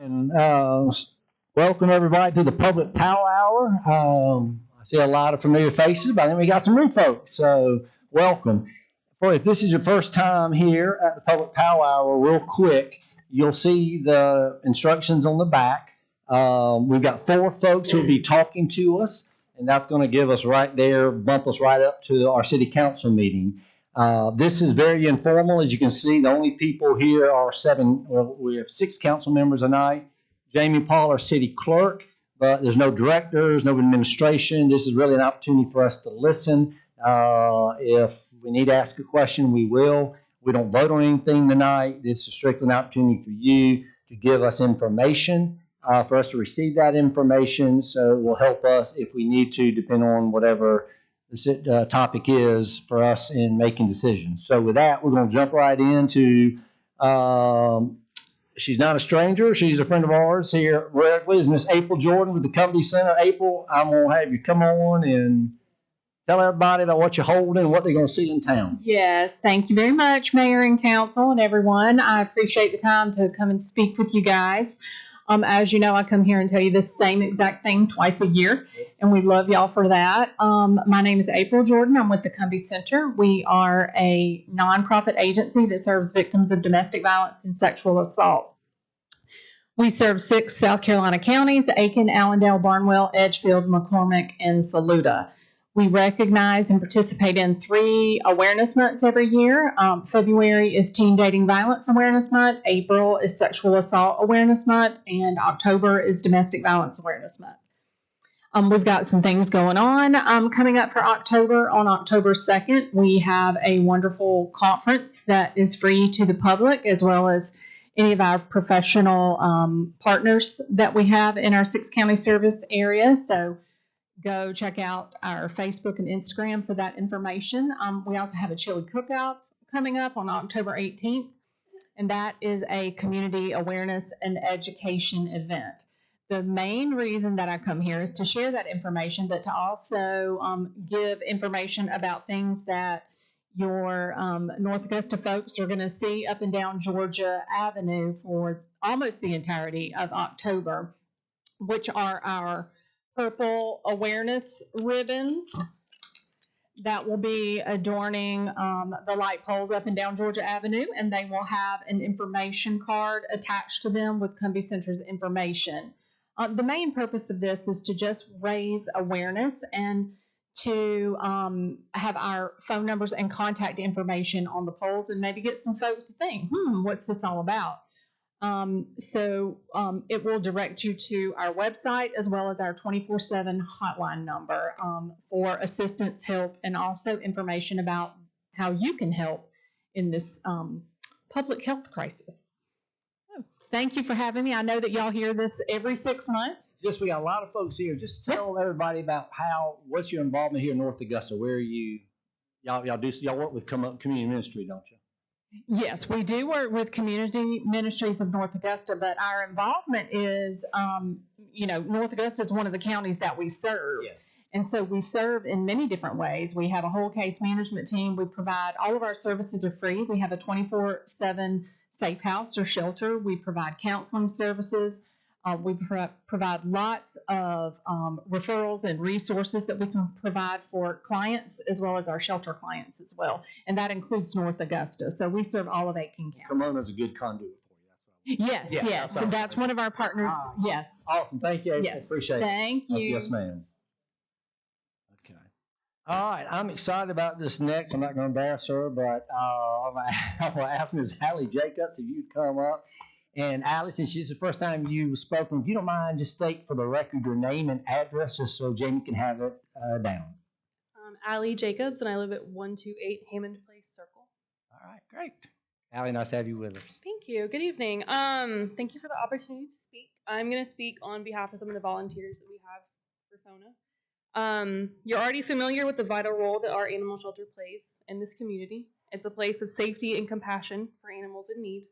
And welcome everybody to the public power hour. I see a lot of familiar faces, but then we got some new folks. So welcome. If this is your first time here at the public power hour, real quick, you'll see the instructions on the back. We've got four folks who will be talking to us, and that's going to give us right there, bump us right up to our city council meeting. This is very informal. As you can see, the only people here are we have 6 council members tonight. Jamie Paul, our city clerk, but there's no directors, no administration. This is really an opportunity for us to listen. If we need to ask a question, we will. We don't vote on anything tonight. This is strictly an opportunity for you to give us information, for us to receive that information. So it will help us if we need to, depending on whatever the topic is for us in making decisions. So with that, we're going to jump right into, she's not a stranger. She's a friend of ours here regularly. Is Miss April Jordan with the Company Center. April, I'm going to have you come on and tell everybody about what you're holding and what they're going to see in town. Yes, thank you very much, Mayor and Council and everyone. I appreciate the time to come and speak with you guys. As you know, I come here and tell you the same exact thing twice a year, and we love y'all for that. My name is April Jordan. I'm with the Cumbie Center. We are a nonprofit agency that serves victims of domestic violence and sexual assault. We serve 6 South Carolina counties: Aiken, Allendale, Barnwell, Edgefield, McCormick, and Saluda. We recognize and participate in 3 awareness months every year. February is Teen Dating Violence Awareness Month, April is Sexual Assault Awareness Month, and October is Domestic Violence Awareness Month. We've got some things going on coming up for October. On October 2nd, we have a wonderful conference that is free to the public, as well as any of our professional partners that we have in our 6 county service area. So go check out our Facebook and Instagram for that information. We also have a chili cookout coming up on October 18th, and that is a community awareness and education event. The main reason that I come here is to share that information, but to also give information about things that your North Augusta folks are going to see up and down Georgia Avenue for almost the entirety of October, which are our purple awareness ribbons that will be adorning the light poles up and down Georgia Avenue, and they will have an information card attached to them with Cumbie Center's information. The main purpose of this is to just raise awareness and to have our phone numbers and contact information on the poles, and maybe get some folks to think, what's this all about? It will direct you to our website, as well as our 24/7 hotline number for assistance, help, and also information about how you can help in this public health crisis. So, thank you for having me. I know that y'all hear this every 6 months. We got a lot of folks here. Just tell everybody about what's your involvement here in North Augusta. Where are you? Y'all work with community ministry, don't you? Yes, we do work with Community Ministries of North Augusta, but our involvement is, North Augusta is one of the counties that we serve. Yes. And so we serve in many different ways. We have a whole case management team. We provide, all of our services are free. We have a 24/7 safe house or shelter. We provide counseling services. We provide lots of referrals and resources that we can provide for clients, as well as our shelter clients as well. And that includes North Augusta. So we serve all of Aiken County. Pomona's a good conduit for you. Yes. So that's one of our partners. Yes. Awesome. Thank you, April. Yes. Appreciate it. Thank you. Yes, ma'am. Okay. All right. I'm excited about this next. I'm not going to embarrass her, but I'm going to ask Ms. Hallie Jacobs if you'd come up. And Allie, since it's the first time you've spoken, if you don't mind, just state for the record your name and address, just so Jamie can have it down. I'm Allie Jacobs, and I live at 128 Hammond Place Circle. All right, great. Allie, nice to have you with us. Thank you. Good evening. Thank you for the opportunity to speak. I'm going to speak on behalf of some of the volunteers that we have for FONA. You're already familiar with the vital role that our animal shelter plays in this community. It's a place of safety and compassion for animals in need.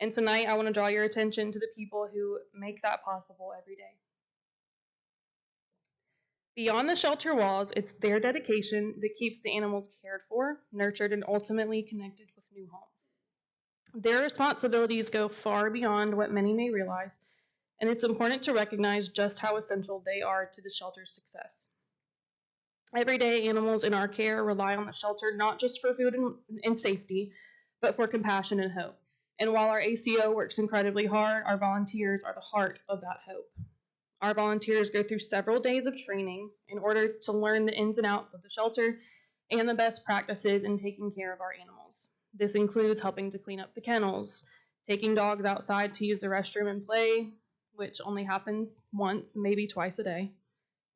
And tonight, I want to draw your attention to the people who make that possible every day. Beyond the shelter walls, it's their dedication that keeps the animals cared for, nurtured, and ultimately connected with new homes. Their responsibilities go far beyond what many may realize, and it's important to recognize just how essential they are to the shelter's success. Every day, animals in our care rely on the shelter not just for food and safety, but for compassion and hope. And while our ACO works incredibly hard, our volunteers are the heart of that hope. Our volunteers go through several days of training in order to learn the ins and outs of the shelter and the best practices in taking care of our animals. This includes helping to clean up the kennels, taking dogs outside to use the restroom and play, which only happens once, maybe twice a day,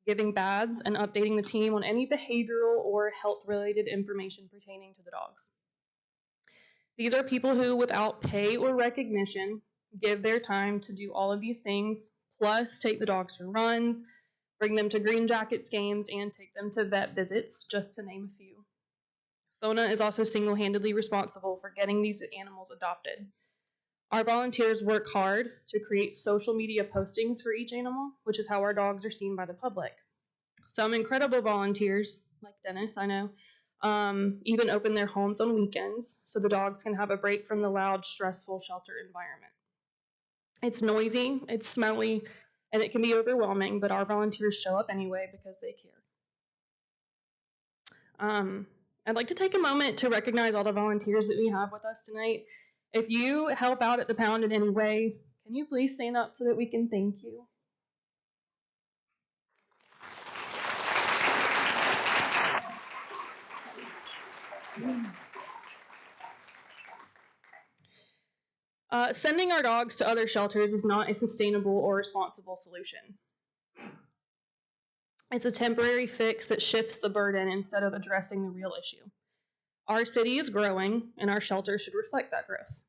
giving baths, and updating the team on any behavioral or health-related information pertaining to the dogs. These are people who, without pay or recognition, give their time to do all of these things, plus take the dogs for runs, bring them to Green Jackets games, and take them to vet visits, just to name a few. FONA is also single-handedly responsible for getting these animals adopted. Our volunteers work hard to create social media postings for each animal, which is how our dogs are seen by the public. Some incredible volunteers, like Dennis, I know, even open their homes on weekends so the dogs can have a break from the loud, stressful shelter environment. It's noisy, it's smelly, and it can be overwhelming, but our volunteers show up anyway because they care. I'd like to take a moment to recognize all the volunteers that we have with us tonight. If you help out at the pound in any way, can you please stand up so that we can thank you? Sending our dogs to other shelters is not a sustainable or responsible solution. It's a temporary fix that shifts the burden instead of addressing the real issue. Our city is growing, and our shelter should reflect that growth.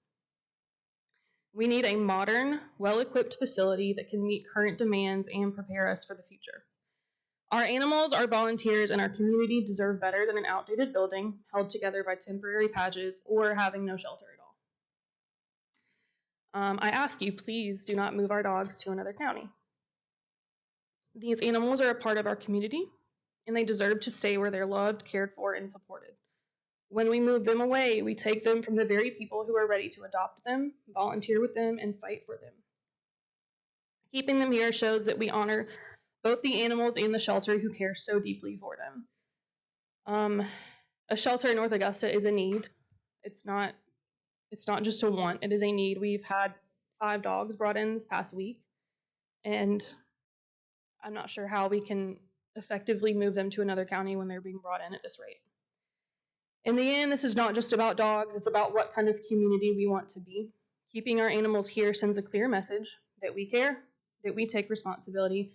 We need a modern, well-equipped facility that can meet current demands and prepare us for the future. Our animals, our volunteers, and our community deserve better than an outdated building held together by temporary patches or having no shelter at all. I ask you, please do not move our dogs to another county. These animals are a part of our community, and they deserve to stay where they're loved, cared for, and supported. When we move them away, we take them from the very people who are ready to adopt them, volunteer with them, and fight for them. Keeping them here shows that we honor both the animals and the shelter who care so deeply for them. A shelter in North Augusta is a need. It's not just a want, it is a need. We've had 5 dogs brought in this past week, and I'm not sure how we can effectively move them to another county when they're being brought in at this rate. In the end, this is not just about dogs, it's about what kind of community we want to be. Keeping our animals here sends a clear message that we care, that we take responsibility,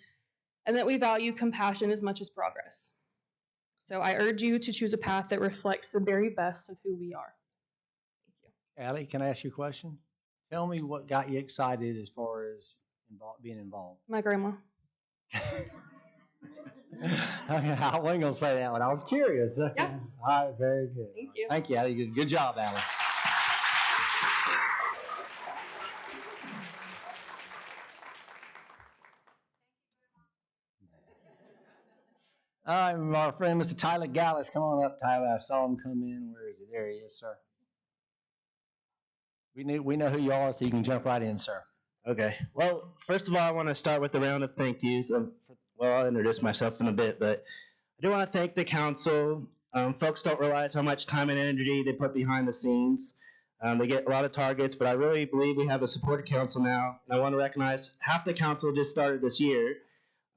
and that we value compassion as much as progress. So I urge you to choose a path that reflects the very best of who we are. Thank you. Allie, can I ask you a question? Tell me what got you excited as far as being involved. My grandma. I wasn't going to say that one. I was curious. Yeah. All right, very good. Thank you. Thank you, Allie. Good job, Allie. All right, our friend Mr. Tyler Gallus. Come on up, Tyler. I saw him come in. Where is he? There he is, sir. We know who you are, so you can jump right in, sir. Okay. Well, first of all, I want to start with a round of thank yous. I'll introduce myself in a bit, but I do want to thank the council. Folks don't realize how much time and energy they put behind the scenes. They get a lot of targets, but I really believe we have a supported council now. And I want to recognize half the council just started this year,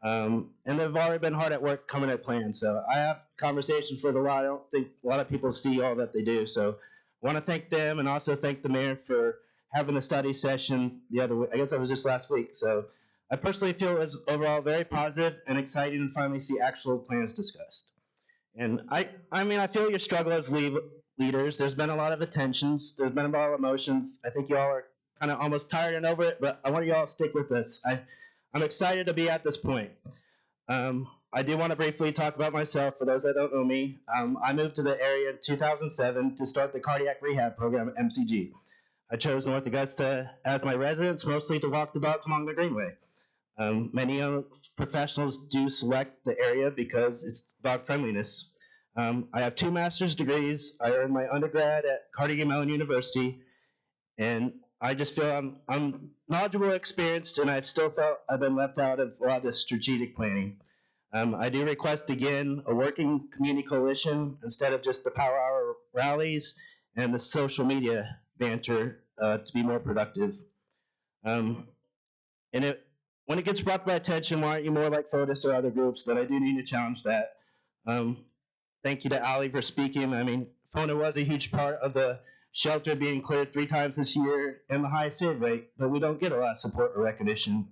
and they've already been hard at work coming at plans. So I have conversations with a lot. I don't think a lot of people see all that they do. So I want to thank them, and also thank the mayor for having a study session the other week. I guess that was just last week. So I personally feel it was overall very positive and exciting to finally see actual plans discussed. And I mean, I feel your struggle as leaders. There's been a lot of attentions. There's been a lot of emotions. I think you all are kind of almost tired and over it, but I want you all to stick with us. I'm excited to be at this point. I do want to briefly talk about myself. For those that don't know me, I moved to the area in 2007 to start the cardiac rehab program at MCG. I chose North Augusta as my residence, mostly to walk the dogs along the Greenway. Many young professionals do select the area because it's dog friendliness. I have 2 master's degrees. I earned my undergrad at Carnegie Mellon University, and I just feel I'm knowledgeable, experienced, and I still felt I've been left out of a lot of the strategic planning. I do request again a working community coalition instead of just the power hour rallies and the social media banter to be more productive. Um, and when it gets brought to my attention, why aren't you more like FOTUS or other groups? That I do need to challenge that. Thank you to Ali for speaking. I mean, FONA was a huge part of the shelter being cleared 3 times this year and the highest save rate, but we don't get a lot of support or recognition.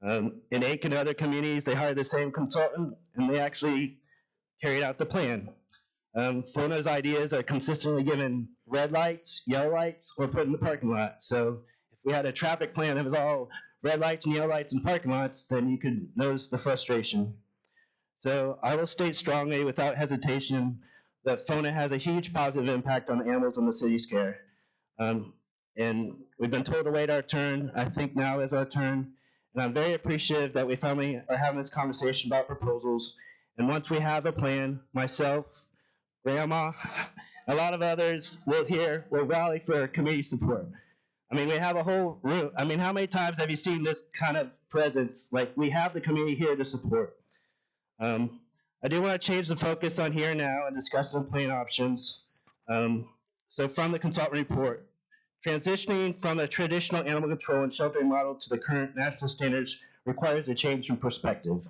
In Aiken and other communities, they hired the same consultant and they actually carried out the plan. FONA's ideas are consistently given red lights, yellow lights, or put in the parking lot. So if we had a traffic plan that was all red lights and yellow lights and parking lots, then you could notice the frustration. So I will state strongly, without hesitation, that FONA has a huge positive impact on the animals in the city's care. And we've been told to wait our turn. I think now is our turn. And I'm very appreciative that we finally are having this conversation about proposals. And once we have a plan, myself, Grandma, a lot of others will rally for community support. I mean, we have a whole room. I mean, how many times have you seen this kind of presence? Like, we have the community here to support. I do want to change the focus on here now and discuss some plan options. So from the consultant report, transitioning from a traditional animal control and sheltering model to the current national standards requires a change in perspective.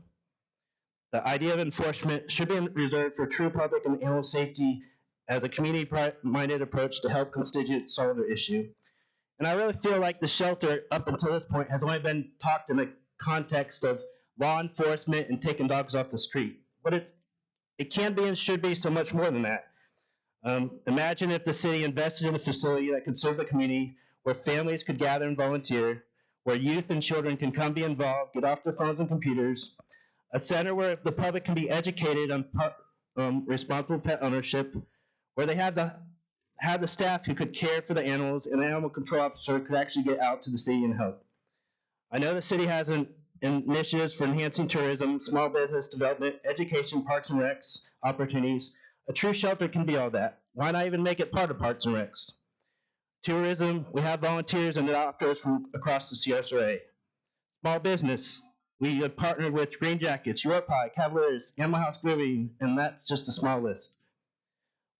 The idea of enforcement should be reserved for true public and animal safety as a community-minded approach to help constituents solve their issue. And I really feel like the shelter, up until this point, has only been talked in the context of law enforcement and taking dogs off the street. But it can be and should be so much more than that. Imagine if the city invested in a facility that could serve the community, where families could gather and volunteer, where youth and children can come be involved, get off their phones and computers, a center where the public can be educated on responsible pet ownership, where they have the staff who could care for the animals, and an animal control officer could actually get out to the city and help. I know the city has initiatives for enhancing tourism, small business development, education, parks and recs opportunities. A true shelter can be all that. Why not even make it part of parks and recs? Tourism, we have volunteers and doctors from across the CSRA. Small business, we have partnered with Green Jackets, Europe High, Cavaliers, Animal House Grooving, and that's just a small list.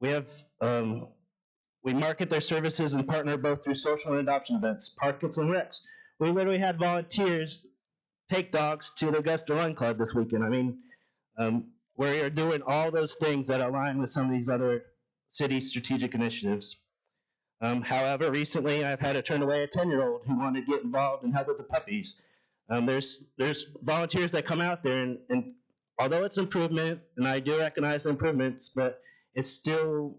We market their services and partner both through social and adoption events, parks and recs. We literally had volunteers take dogs to the Augusta Run Club this weekend. I mean, we are doing all those things that align with some of these other city strategic initiatives. However, recently I've had to turn away a 10-year-old who wanted to get involved and help with the puppies. There's volunteers that come out there, and although it's improvement, and I do recognize the improvements, but it's still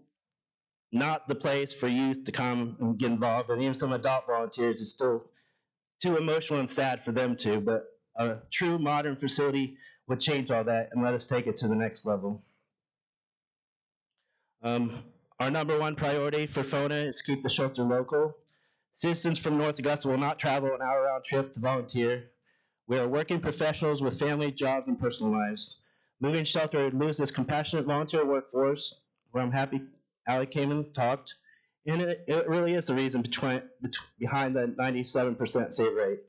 not the place for youth to come and get involved, and even some adult volunteers is still too emotional and sad for them too. But a true modern facility would change all that and let us take it to the next level. Our number one priority for FONA is keep the shelter local. Citizens from North Augusta will not travel an hour round trip to volunteer. We are working professionals with family, jobs, and personal lives. Moving shelter would lose this compassionate volunteer workforce, where I'm happy Ali came and talked, and it really is the reason behind the 97% save rate.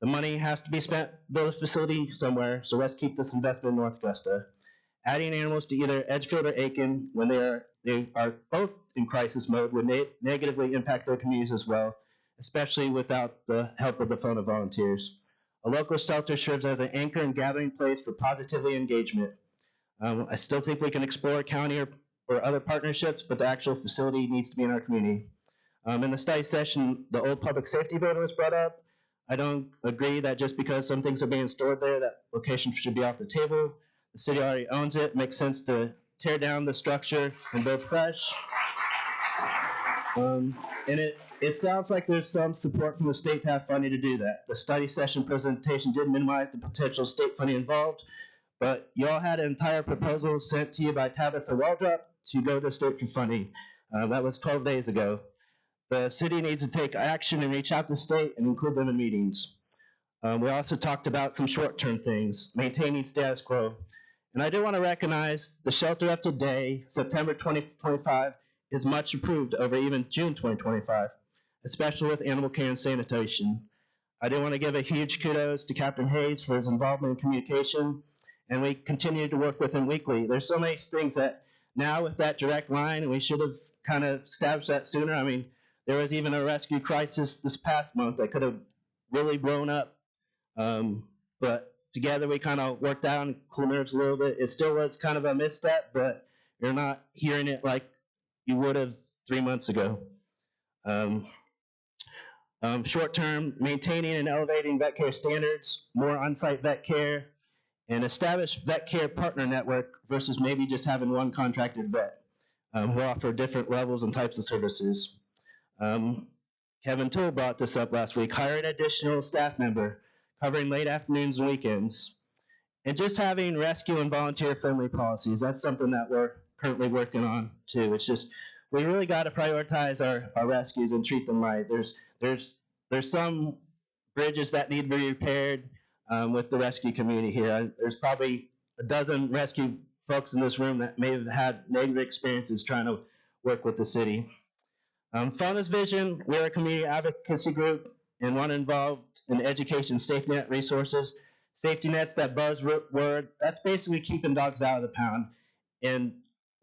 The money has to be spent to build a facility somewhere, so let's keep this investment in North Augusta. Adding animals to either Edgefield or Aiken when they are both in crisis mode would negatively impact their communities as well, especially without the help of the FONA volunteers. A local shelter serves as an anchor and gathering place for positivity engagement. I still think we can explore county or other partnerships, but the actual facility needs to be in our community. In the study session, the old public safety building was brought up. I don't agree that just because some things are being stored there, that location should be off the table. The city already owns it. It makes sense to tear down the structure and build fresh. And it sounds like there's some support from the state to have funding to do that. The study session presentation did minimize the potential state funding involved, but you all had an entire proposal sent to you by Tabitha Waldrop to go to state for funding. That was 12 days ago. The city needs to take action and reach out to state and include them in meetings. We also talked about some short-term things, maintaining status quo. And I do want to recognize the shelter of today, September 2025, is much improved over even June 2025. especially with animal care and sanitation. I do want to give a huge kudos to Captain Hayes for his involvement in communication, and we continue to work with him weekly. There's so many things that now with that direct line, and we should have kind of established that sooner. I mean, there was even a rescue crisis this past month that could have really blown up. But together we kind of worked out and cool nerves a little bit. It still was kind of a misstep, but you're not hearing it like you would have 3 months ago. Short term, maintaining and elevating vet care standards, more on-site vet care, and establish vet care partner network versus maybe just having one contracted vet who offer different levels and types of services. Kevin Toole brought this up last week. Hire an additional staff member covering late afternoons and weekends. And just having rescue and volunteer friendly policies. That's something that we're currently working on too. It's just, we really got to prioritize our rescues and treat them right. There's some bridges that need to be repaired with the rescue community here. There's probably a dozen rescue folks in this room that may have had negative experiences trying to work with the city. Fauna's vision, we're a community advocacy group and one involved in education safety net resources. Safety nets, that buzzword, that's basically keeping dogs out of the pound. And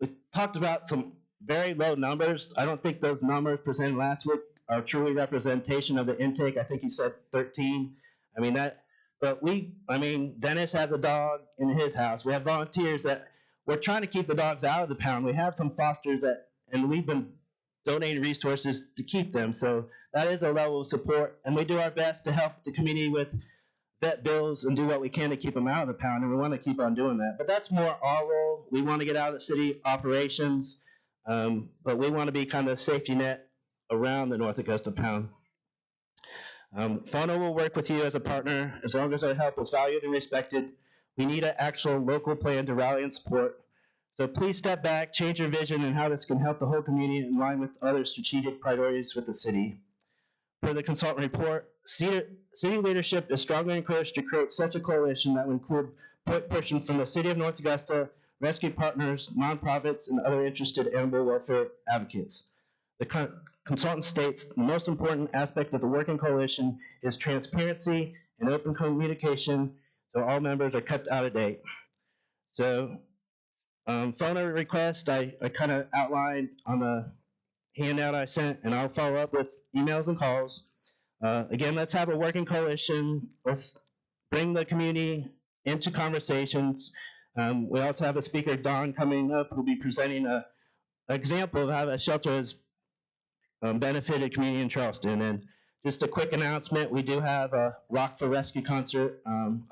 we talked about some very low numbers. I don't think those numbers presented last week are truly representation of the intake. I think he said 13. Dennis has a dog in his house. We have volunteers that we're trying to keep the dogs out of the pound. We have some fosters and we've been donating resources to keep them. So that is a level of support, and we do our best to help the community with vet bills and do what we can to keep them out of the pound, and we want to keep on doing that. But that's more our role. We want to get out of the city operations, but we want to be kind of a safety net around the North Augusta pound. Fauna will work with you as a partner as long as our help is valued and respected. We need an actual local plan to rally and support. So please step back, change your vision, and how this can help the whole community in line with other strategic priorities with the city. Per the consultant report, city leadership is strongly encouraged to create such a coalition that would include pushing from the city of North Augusta, rescue partners, nonprofits, and other interested animal welfare advocates. The consultant states the most important aspect of the working coalition is transparency and open communication so all members are kept out of date. So Fauna request, I kind of outlined on the handout I sent, and I'll follow up with emails and calls. Again, let's have a working coalition. Let's bring the community into conversations. We also have a speaker, Don, coming up, who'll be presenting an example of how that shelter has benefited community in Charleston. And just a quick announcement, we do have a Rock for Rescue concert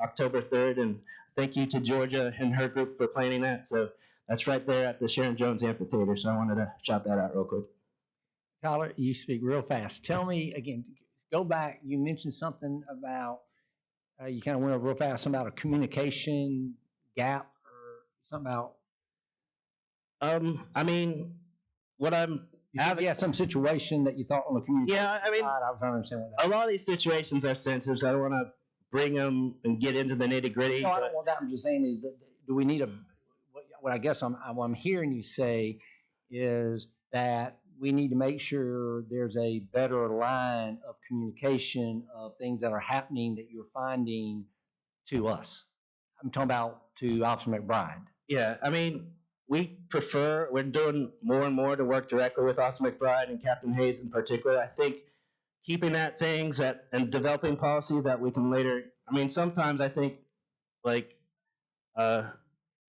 October 3rd, and thank you to Georgia and her group for planning that. So that's right there at the Sharon Jones Amphitheater, so I wanted to shout that out real quick. Tyler, you speak real fast. Tell me again, go back, you mentioned something about, you kind of went over real fast, something about a communication gap or something about. What I'm some situation that you thought on the communication side, I was trying to understand what that a lot of these situations are sensitive, so I don't want to bring them and get into the nitty gritty. No, I don't want that. I'm just saying is that, do we need what I guess what I'm hearing you say is that we need to make sure there's a better line of communication of things that are happening that you're finding to us. I'm talking about to Officer McBride. Yeah, we're doing more and more to work directly with Officer McBride and Captain Hayes in particular. I think keeping at things and developing policies that we can later, sometimes I think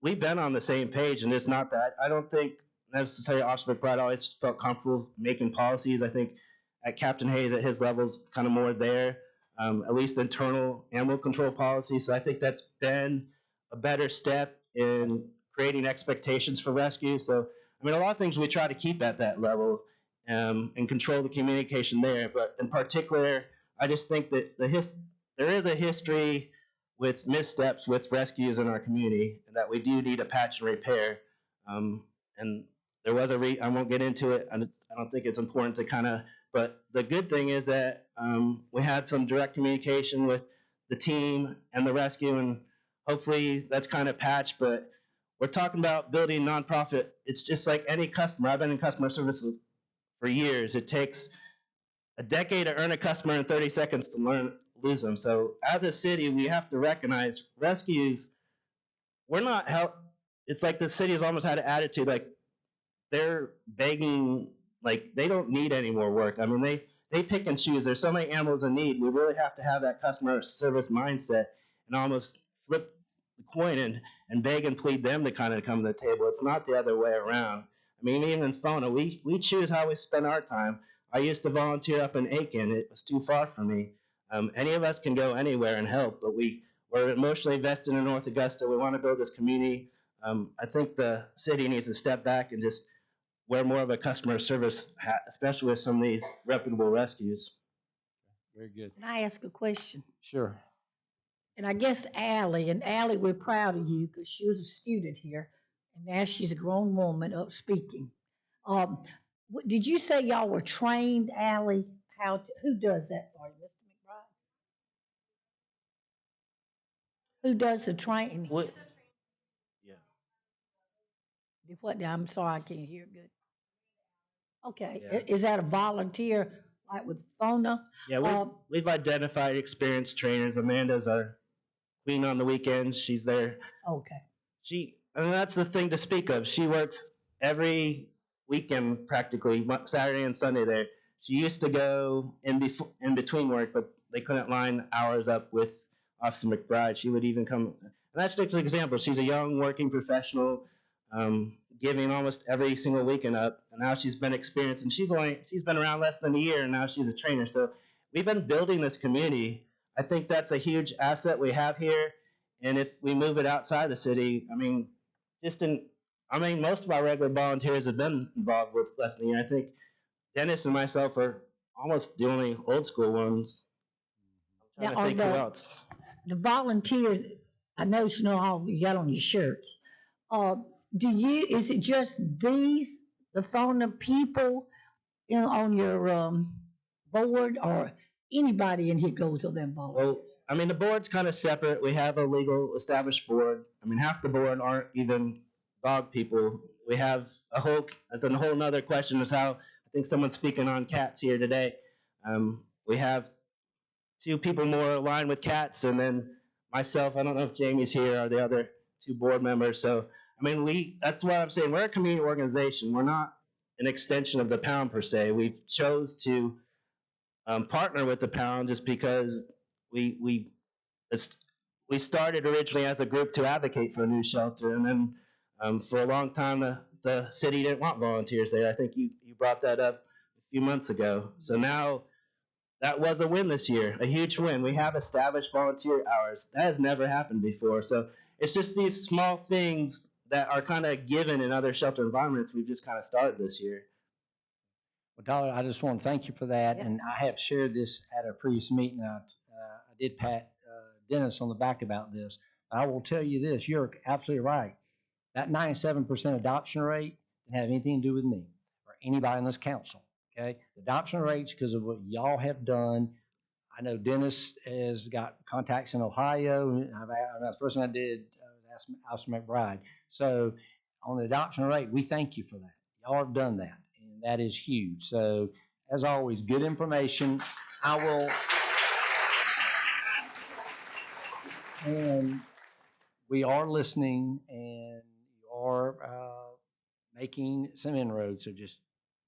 we've been on the same page, and it's not that. I don't think necessarily Officer McBride always felt comfortable making policies. I think at Captain Hayes, at his levels, kind of more there, at least internal animal control policies. So I think that's been a better step in creating expectations for rescue. So, a lot of things we try to keep at that level and control the communication there. But in particular, I just think that there is a history with missteps with rescues in our community, and that we do need a patch and repair. And there was I won't get into it. I don't think it's important to but the good thing is that we had some direct communication with the team and the rescue, and hopefully that's kind of patched. But we're talking about building nonprofit. It's just like any customer. I've been in customer service for years. It takes a decade to earn a customer and 30 seconds to lose them. So as a city, we have to recognize rescues. We're not help. It's like the city has almost had an attitude like they're begging, like they don't need any more work. I mean, they pick and choose. There's so many animals in need. We really have to have that customer service mindset and almost flip the coin and beg and plead them to kind of come to the table. It's not the other way around. I mean, even in FONA, we choose how we spend our time. I used to volunteer up in Aiken. It was too far for me. Any of us can go anywhere and help, but we're emotionally invested in North Augusta. We want to build this community. I think the city needs to step back and just wear more of a customer service hat, especially with some of these reputable rescues. Very good. Can I ask a question? Sure. And I guess Allie, we're proud of you because she was a student here, and now she's a grown woman up speaking. Did you say y'all were trained, Allie? Who does that for you, Mr. McBride? Who does the training? What? Yeah. What? I'm sorry, I can't hear good. Okay, Yeah. is that a volunteer like with FONA? Yeah, we've identified experienced trainers. Amanda's our queen on the weekends. She's there. Okay. And that's the thing to speak of. She works every weekend practically, Saturday and Sunday there. She used to go in between work, but they couldn't line hours up with Officer McBride. She would even come, and that's just an example. She's a young working professional, giving almost every single weekend up, and now she's been experienced, and she's been around less than a year, and now she's a trainer. So we've been building this community. I think that's a huge asset we have here, and if we move it outside the city, I mean, most of our regular volunteers have been involved with less than a year. I think Dennis and myself are almost the only old school ones. I'm trying to think who else. The volunteers, I noticed all of you got on your shirts. Is it just the FONA people on your board, or anybody in here goes on them volunteers? Well, I mean, the board's kind of separate. We have a legal established board. I mean, half the board aren't even dog people. We have that's a whole nother question is how, I think someone's speaking on cats here today. We have two people more aligned with cats, and then myself, I don't know if Jamie's here, or the other two board members. So, I mean, that's what I'm saying. We're a community organization. We're not an extension of the pound per se. We chose to partner with the pound just because we started originally as a group to advocate for a new shelter, and then for a long time the city didn't want volunteers there. I think you brought that up a few months ago. So now that was a win this year, a huge win. We have established volunteer hours. That has never happened before. So it's just these small things that are kind of given in other shelter environments. We've just kind of started this year. Well, Dollar, I just want to thank you for that. Yeah. And I have shared this at a previous meeting. I did pat Dennis on the back about this. I will tell you this, you're absolutely right. That 97% adoption rate didn't have anything to do with me or anybody in this council, okay? The adoption rates because of what y'all have done. I know Dennis has got contacts in Ohio, and that's the first thing I did ask Officer McBride. So on the adoption rate, we thank you for that. Y'all have done that, and that is huge. So as always, good information. And we are listening, and you are making some inroads. So just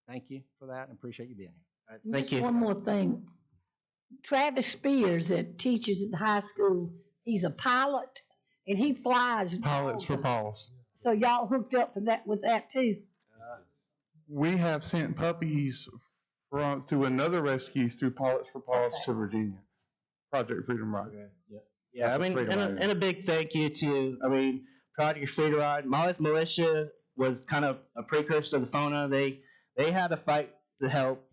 thank you for that, and appreciate you being here. All right, thank Just you. one more thing. Travis Spears that teaches at the high school, he's a pilot, and he flies. Pilots for Paws. So y'all hooked up with that too? We have sent puppies through another rescue through Pilots for Paws to Virginia. Project Freedom Ride. Yeah, I mean, and a big thank you to, Project Freedom Ride. Molly's Militia was kind of a precursor to the FONA. They had a fight to help.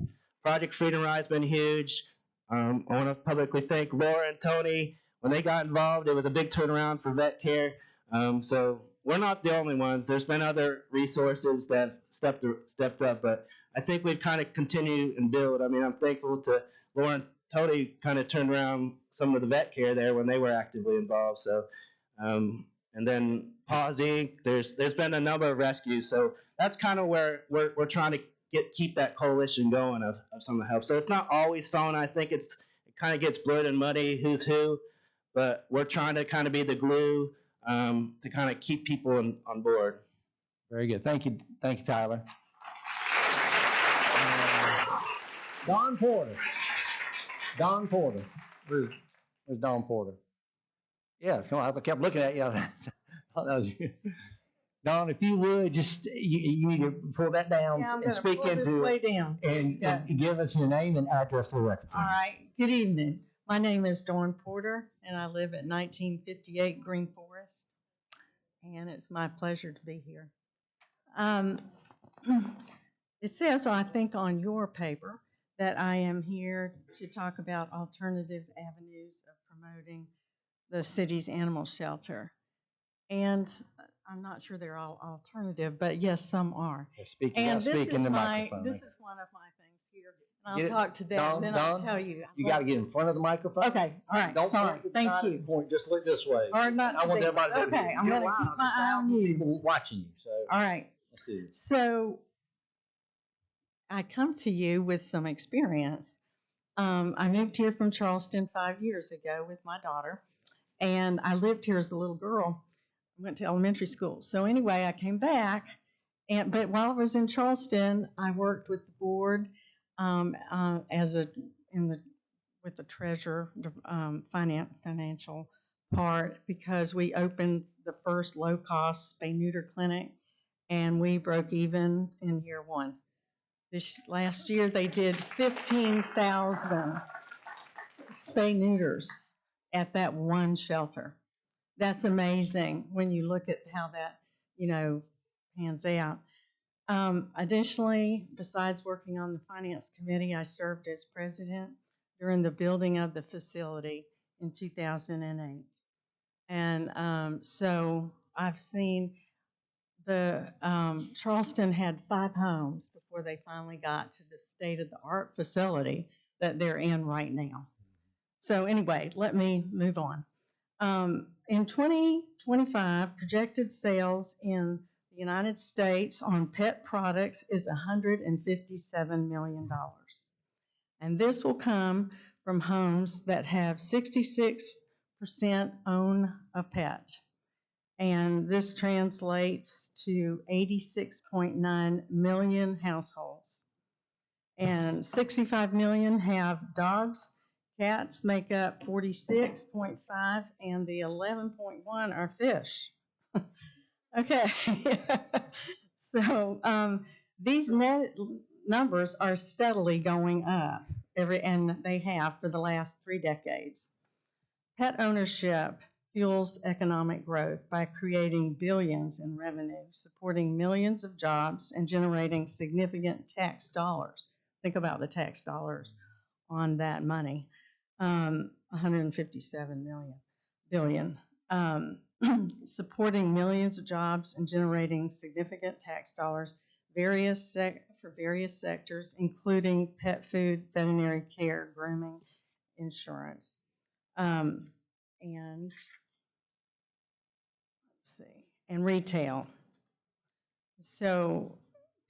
Project Freedom Ride's been huge. I want to publicly thank Laura and Tony. When they got involved, it was a big turnaround for vet care. So we're not the only ones. There's been other resources that have stepped up, but I think we've kind of continued and build. I mean, I'm thankful to Laura and Tony kind of turned around some of the vet care there when they were actively involved. So, and then Paws Inc. There's been a number of rescues. So that's kind of where we're trying to keep that coalition going of some of the help. So it's not always FONA. I think it kind of gets blurred and muddy who's who, but we're trying to kind of be the glue to kind of keep people on board. Very good. Thank you, Tyler. Don Porter. Don Porter. Where's Don Porter? Yeah, come on. I kept looking at you. I thought that was you. Don, if you would, just you need to pull that down and speak into way it down. and give us your name and address for the record. All right. Good evening. My name is Dawn Porter, and I live at 1958 Green Forest, and it's my pleasure to be here. It says, I think, on your paper that I am here to talk about alternative avenues of promoting the city's animal shelter. And I'm not sure they're all alternative, but yes, some are. Yeah, speak in the microphone. This is one of my things here. And I'll talk to them, Don, and then Don, I'll tell you. You got to get in front of the microphone. Okay, all right, Don't sorry, thank you. Point, just look this way. Or not I want everybody to okay, I'm going to keep my eye on you. People watching you. So all right. Let's do it. So I come to you with some experience. I moved here from Charleston 5 years ago with my daughter, and I lived here as a little girl. I went to elementary school. So anyway, I came back, but while I was in Charleston, I worked with the board with the treasurer, financial part, because we opened the first low-cost spay-neuter clinic, and we broke even in year one. This last year, they did 15,000 spay-neuters at that one shelter. That's amazing when you look at how that, pans out. Additionally, besides working on the finance committee, I served as president during the building of the facility in 2008. And so I've seen Charleston had 5 homes before they finally got to the state-of-the-art facility that they're in right now. So anyway, let me move on. In 2025, projected sales in the United States on pet products is $157 million. And this will come from homes that have 66% own a pet. And this translates to 86.9 million households. And 65 million have dogs. Cats make up 46.5, and the 11.1 are fish. Okay. So these numbers are steadily going up, and they have for the last 3 decades. Pet ownership fuels economic growth by creating billions in revenue, supporting millions of jobs, and generating significant tax dollars. Think about the tax dollars on that money. 157 billion. Supporting millions of jobs and generating significant tax dollars for various sectors, including pet food, veterinary care, grooming, insurance. And let's see, and retail. So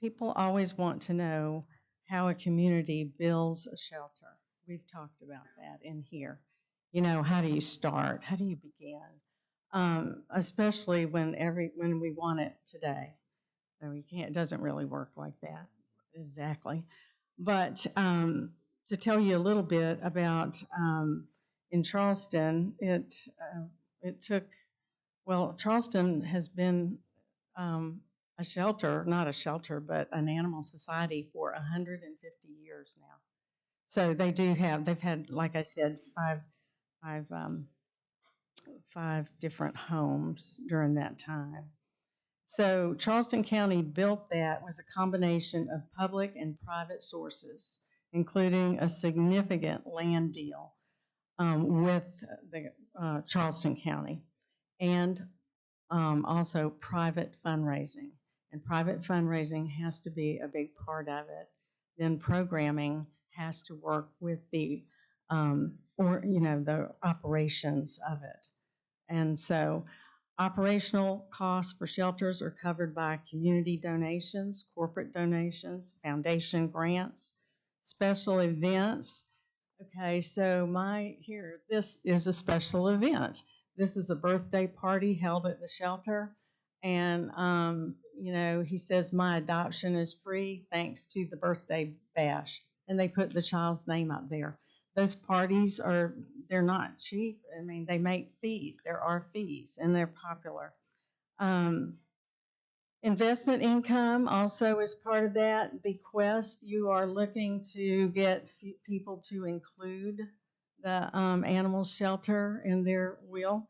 people always want to know how a community builds a shelter. We've talked about that in here. How do you start? How do you begin? Especially when we want it today. We can't. It doesn't really work like that exactly. But to tell you a little bit about in Charleston, it took. Well, Charleston has been a shelter, not a shelter, but an animal society for 150 years now. So they've had, like I said, five different homes during that time. So Charleston County built that was a combination of public and private sources, including a significant land deal with the Charleston County, and also private fundraising. And private fundraising has to be a big part of it. Then programming has to work with the the operations of it. And so Operational costs for shelters are covered by community donations, corporate donations, foundation grants, special events. Okay, so this is a special event. This is a birthday party held at the shelter. And, he says, my adoption is free thanks to the birthday bash. And they put the child's name up there. Those parties they're not cheap. I mean, they make fees. There are fees, and they're popular. Investment income also is part of that. Bequest, you are looking to get people to include the animal shelter in their will.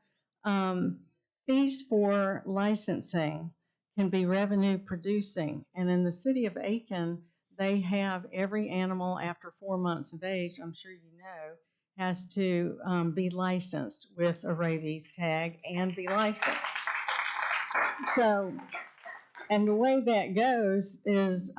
Fees for licensing can be revenue producing. And in the city of Aiken, they have every animal after 4 months of age, I'm sure you know, has to be licensed with a rabies tag and be licensed. So, and the way that goes is,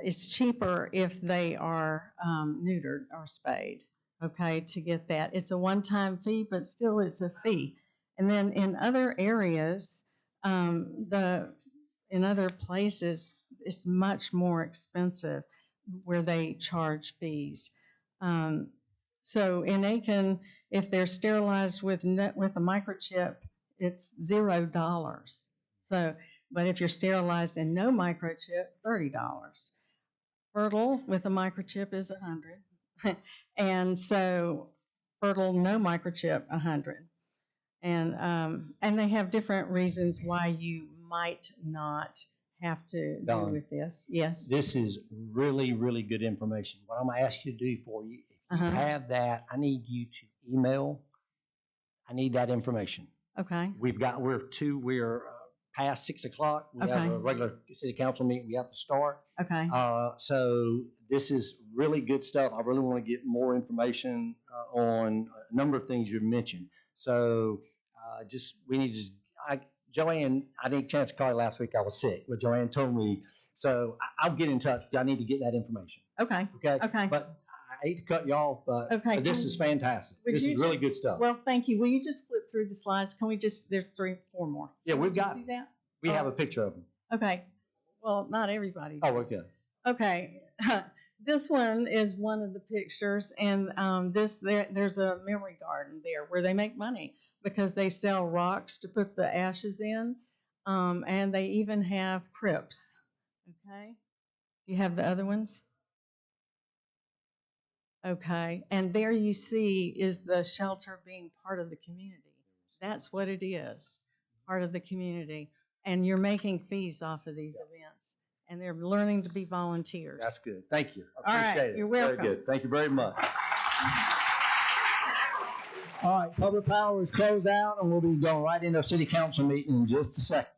it's cheaper if they are neutered or spayed, okay, to get that. It's a one-time fee, but still it's a fee. And then in other areas, in other places, it's much more expensive where they charge fees. So in Aiken, if they're sterilized with a microchip, it's $0. So, but if you're sterilized and no microchip, $30. Fertile with a microchip is $100, and so fertile no microchip $100. And they have different reasons why you might not have to do Dawn, with this. Yes. this is really, really good information. What I'm gonna ask you to do for you, if you have that, I need you to email. I need that information. Okay. We're past 6 o'clock. We have Okay. a regular city council meeting we have to start. Okay. So this is really good stuff. I really want to get more information on a number of things you mentioned. So Joanne, I didn't chance to call you last week. I was sick, but Joanne told me. So I'll get in touch. I need to get that information. Okay. Okay. Okay. But I hate to cut you off, but Okay. this is fantastic. Would This you is really just- good stuff. Well, thank you. Will you just flip through the slides? Can we there's 4 more. Yeah, Can we've we just got- do that? We have a picture of them. Okay. Well, not everybody. Oh, okay. Okay. This one is one of the pictures, and there's a memory garden there where they make money because they sell rocks to put the ashes in, and they even have crypts. Okay. Do you have the other ones? Okay. And there you see is the shelter being part of the community. That's what it is, part of the community. And you're making fees off of these events, and they're learning to be volunteers. That's good. Thank you. All I right, appreciate it. you're welcome. Very good. Thank you very much. All right, public power is closed out, and we'll be going right into our city council meeting in just a second.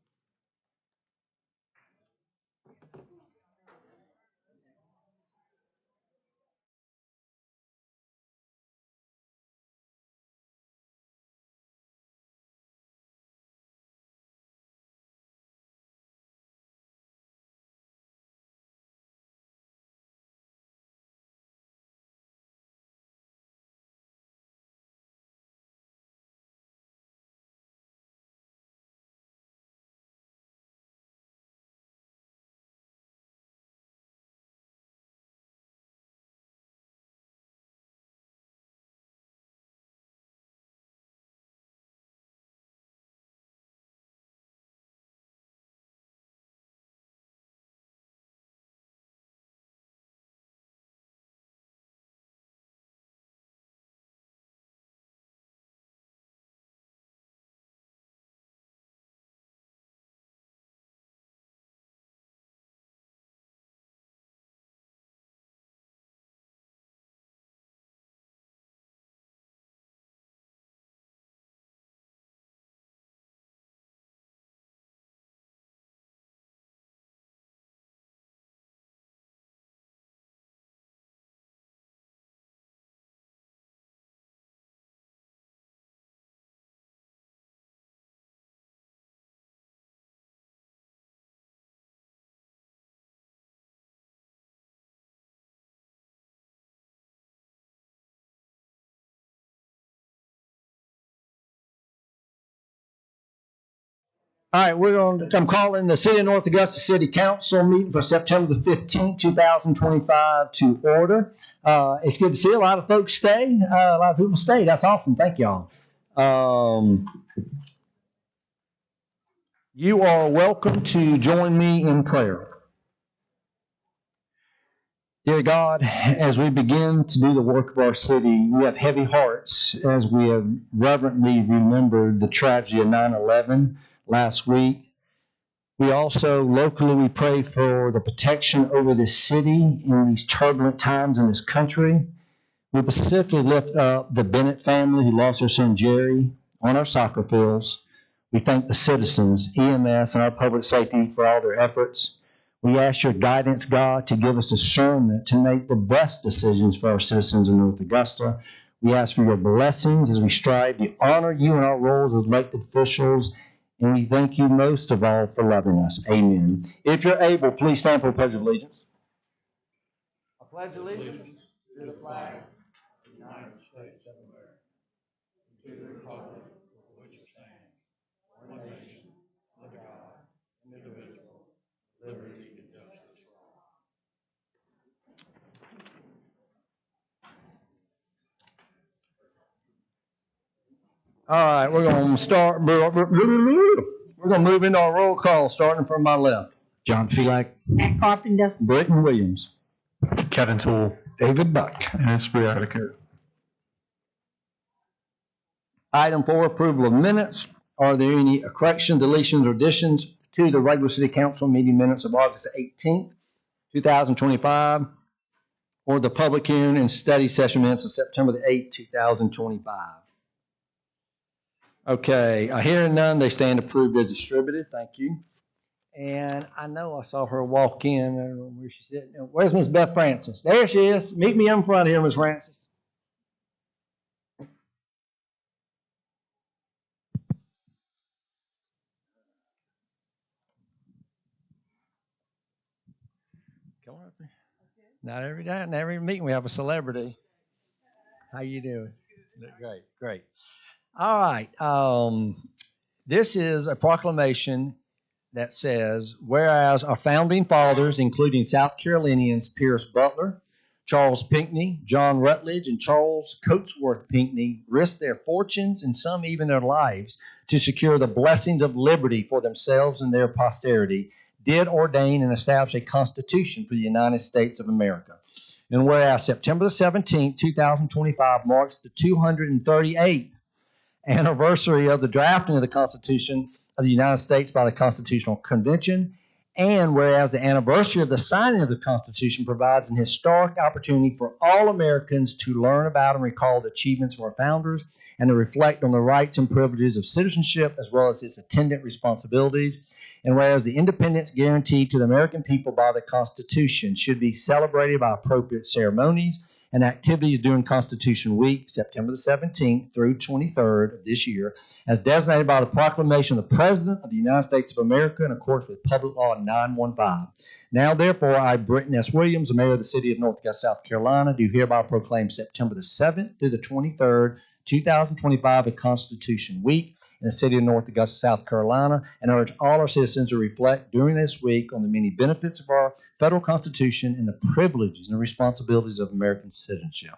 All right, I'm calling the City of North Augusta City Council meeting for September the 15th, 2025 to order. It's good to see a lot of folks stay. A lot of people stay. That's awesome. Thank y'all. You are welcome to join me in prayer. Dear God, as we begin to do the work of our city, we have heavy hearts as we have reverently remembered the tragedy of 9/11 last week. We also locally we pray for the protection over this city in these turbulent times in this country. We specifically lift up the Bennett family who lost their son Jerry on our soccer fields. We thank the citizens, EMS, and our public safety for all their efforts. We ask your guidance, God, to give us discernment to make the best decisions for our citizens in North Augusta. We ask for your blessings as we strive to honor you in our roles as elected officials. And we thank you most of all for loving us. Amen. If you're able, please stand for the Pledge of Allegiance. I pledge allegiance to the flag of the United States of America, to the republic for which it stands, one nation, under God, indivisible, liberty and justice for all. All right, we're going to start. We're going to move into our roll call, starting from my left. John Felak. Matt Carpenter. Britton Williams. Kevin Toole. David Buck. And it's Briartica. Item 4, approval of minutes. Are there any corrections, deletions, or additions to the regular city council meeting minutes of August 18th, 2025, or the public hearing and study session minutes of September the 8th, 2025? Okay, hearing none, they stand approved as distributed. Thank you. And I know I saw her walk in. I don't know where she's sitting. Where's Miss Beth Francis? There she is. Meet me in front here, Miss Francis. Come on up here. Not every day, not every meeting we have a celebrity. How you doing? Great, great. All right. This is a proclamation that says, whereas our founding fathers, including South Carolinians Pierce Butler, Charles Pinckney, John Rutledge, and Charles Coatsworth Pinckney risked their fortunes and some even their lives to secure the blessings of liberty for themselves and their posterity, did ordain and establish a constitution for the United States of America. And whereas September the 17th, 2025 marks the 238th anniversary of the drafting of the Constitution of the United States by the Constitutional Convention, and whereas the anniversary of the signing of the Constitution provides an historic opportunity for all Americans to learn about and recall the achievements of our founders and to reflect on the rights and privileges of citizenship as well as its attendant responsibilities, and whereas the independence guaranteed to the American people by the Constitution should be celebrated by appropriate ceremonies and activities during Constitution Week, September the 17th through 23rd of this year, as designated by the proclamation of the President of the United States of America in accordance with Public Law 915. Now, therefore, I, Britton S. Williams, the Mayor of the City of North Augusta, South Carolina, do hereby proclaim September the 7th through the 23rd, 2025, a Constitution Week in the City of North Augusta, South Carolina, and urge all our citizens to reflect during this week on the many benefits of our federal Constitution and the privileges and responsibilities of American citizenship.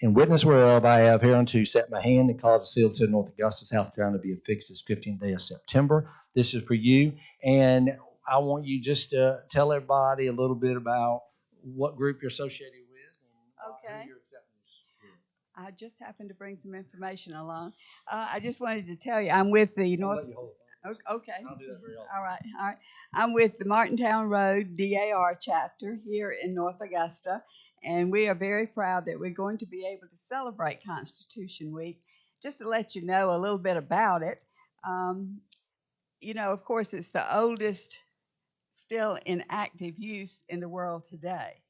In witness whereof, I have hereunto set my hand and caused the seal of the City of North Augusta, South Carolina, to be affixed this 15th day of September. This is for you, and I want you just to tell everybody a little bit about what group you're associated with and Okay. who you're accepting this with. I just happened to bring some information along. I just wanted to tell you, I'm with the I'll North. let you hold it. Okay. I'll do that very often. All right. All right. I'm with the Martintown Road DAR chapter here in North Augusta, and we are very proud that we're going to be able to celebrate Constitution Week. Just to let you know a little bit about it, of course, it's the oldest still in active use in the world today.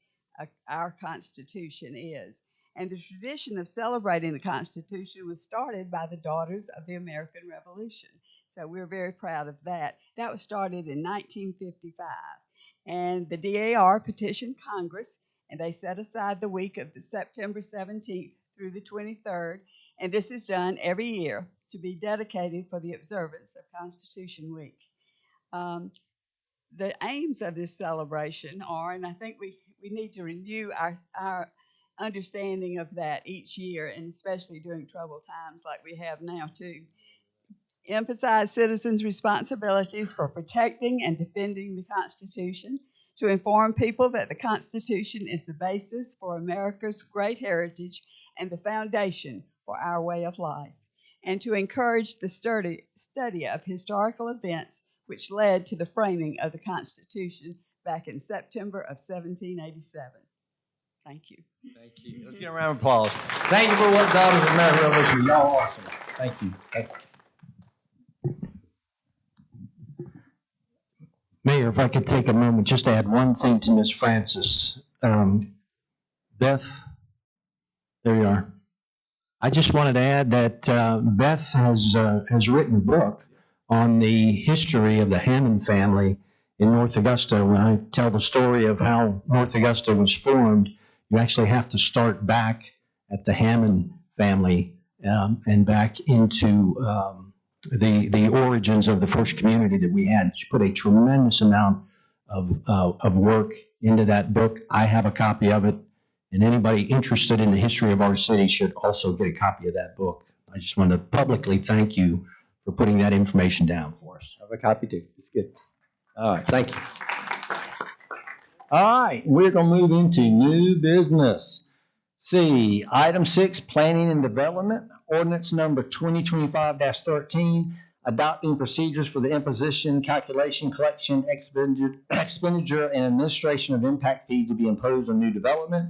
Our Constitution is. And the tradition of celebrating the Constitution was started by the Daughters of the American Revolution. So we're very proud of that. That was started in 1955. And the DAR petitioned Congress, and they set aside the week of the September 17th through the 23rd. And this is done every year to be dedicated for the observance of Constitution Week. The aims of this celebration are, and I think we need to renew our understanding of that each year, and especially during troubled times like we have now too. Emphasize citizens' responsibilities for protecting and defending the Constitution, to inform people that the Constitution is the basis for America's great heritage and the foundation for our way of life, and to encourage the study of historical events which led to the framing of the Constitution back in September of 1787. Thank you. Thank you. Let's get a round of applause. Thank you for what Daughters of America Revolution. Y'all awesome. Thank you. Thank you. Mayor, if I could take a moment just to add one thing to Ms. Francis. Beth, there you are. I just wanted to add that Beth has written a book on the history of the Hammond family in North Augusta. When I tell the story of how North Augusta was formed, you actually have to start back at the Hammond family and back into the origins of the first community that we had. She put a tremendous amount of work into that book. I have a copy of it, and anybody interested in the history of our city should also get a copy of that book. I just want to publicly thank you for putting that information down for us. I have a copy too. It's good. All right, thank you. All right, we're going to move into new business. See, item 6, planning and development, ordinance number 2025-13, adopting procedures for the imposition, calculation, collection, expenditure, and administration of impact fees to be imposed on new development.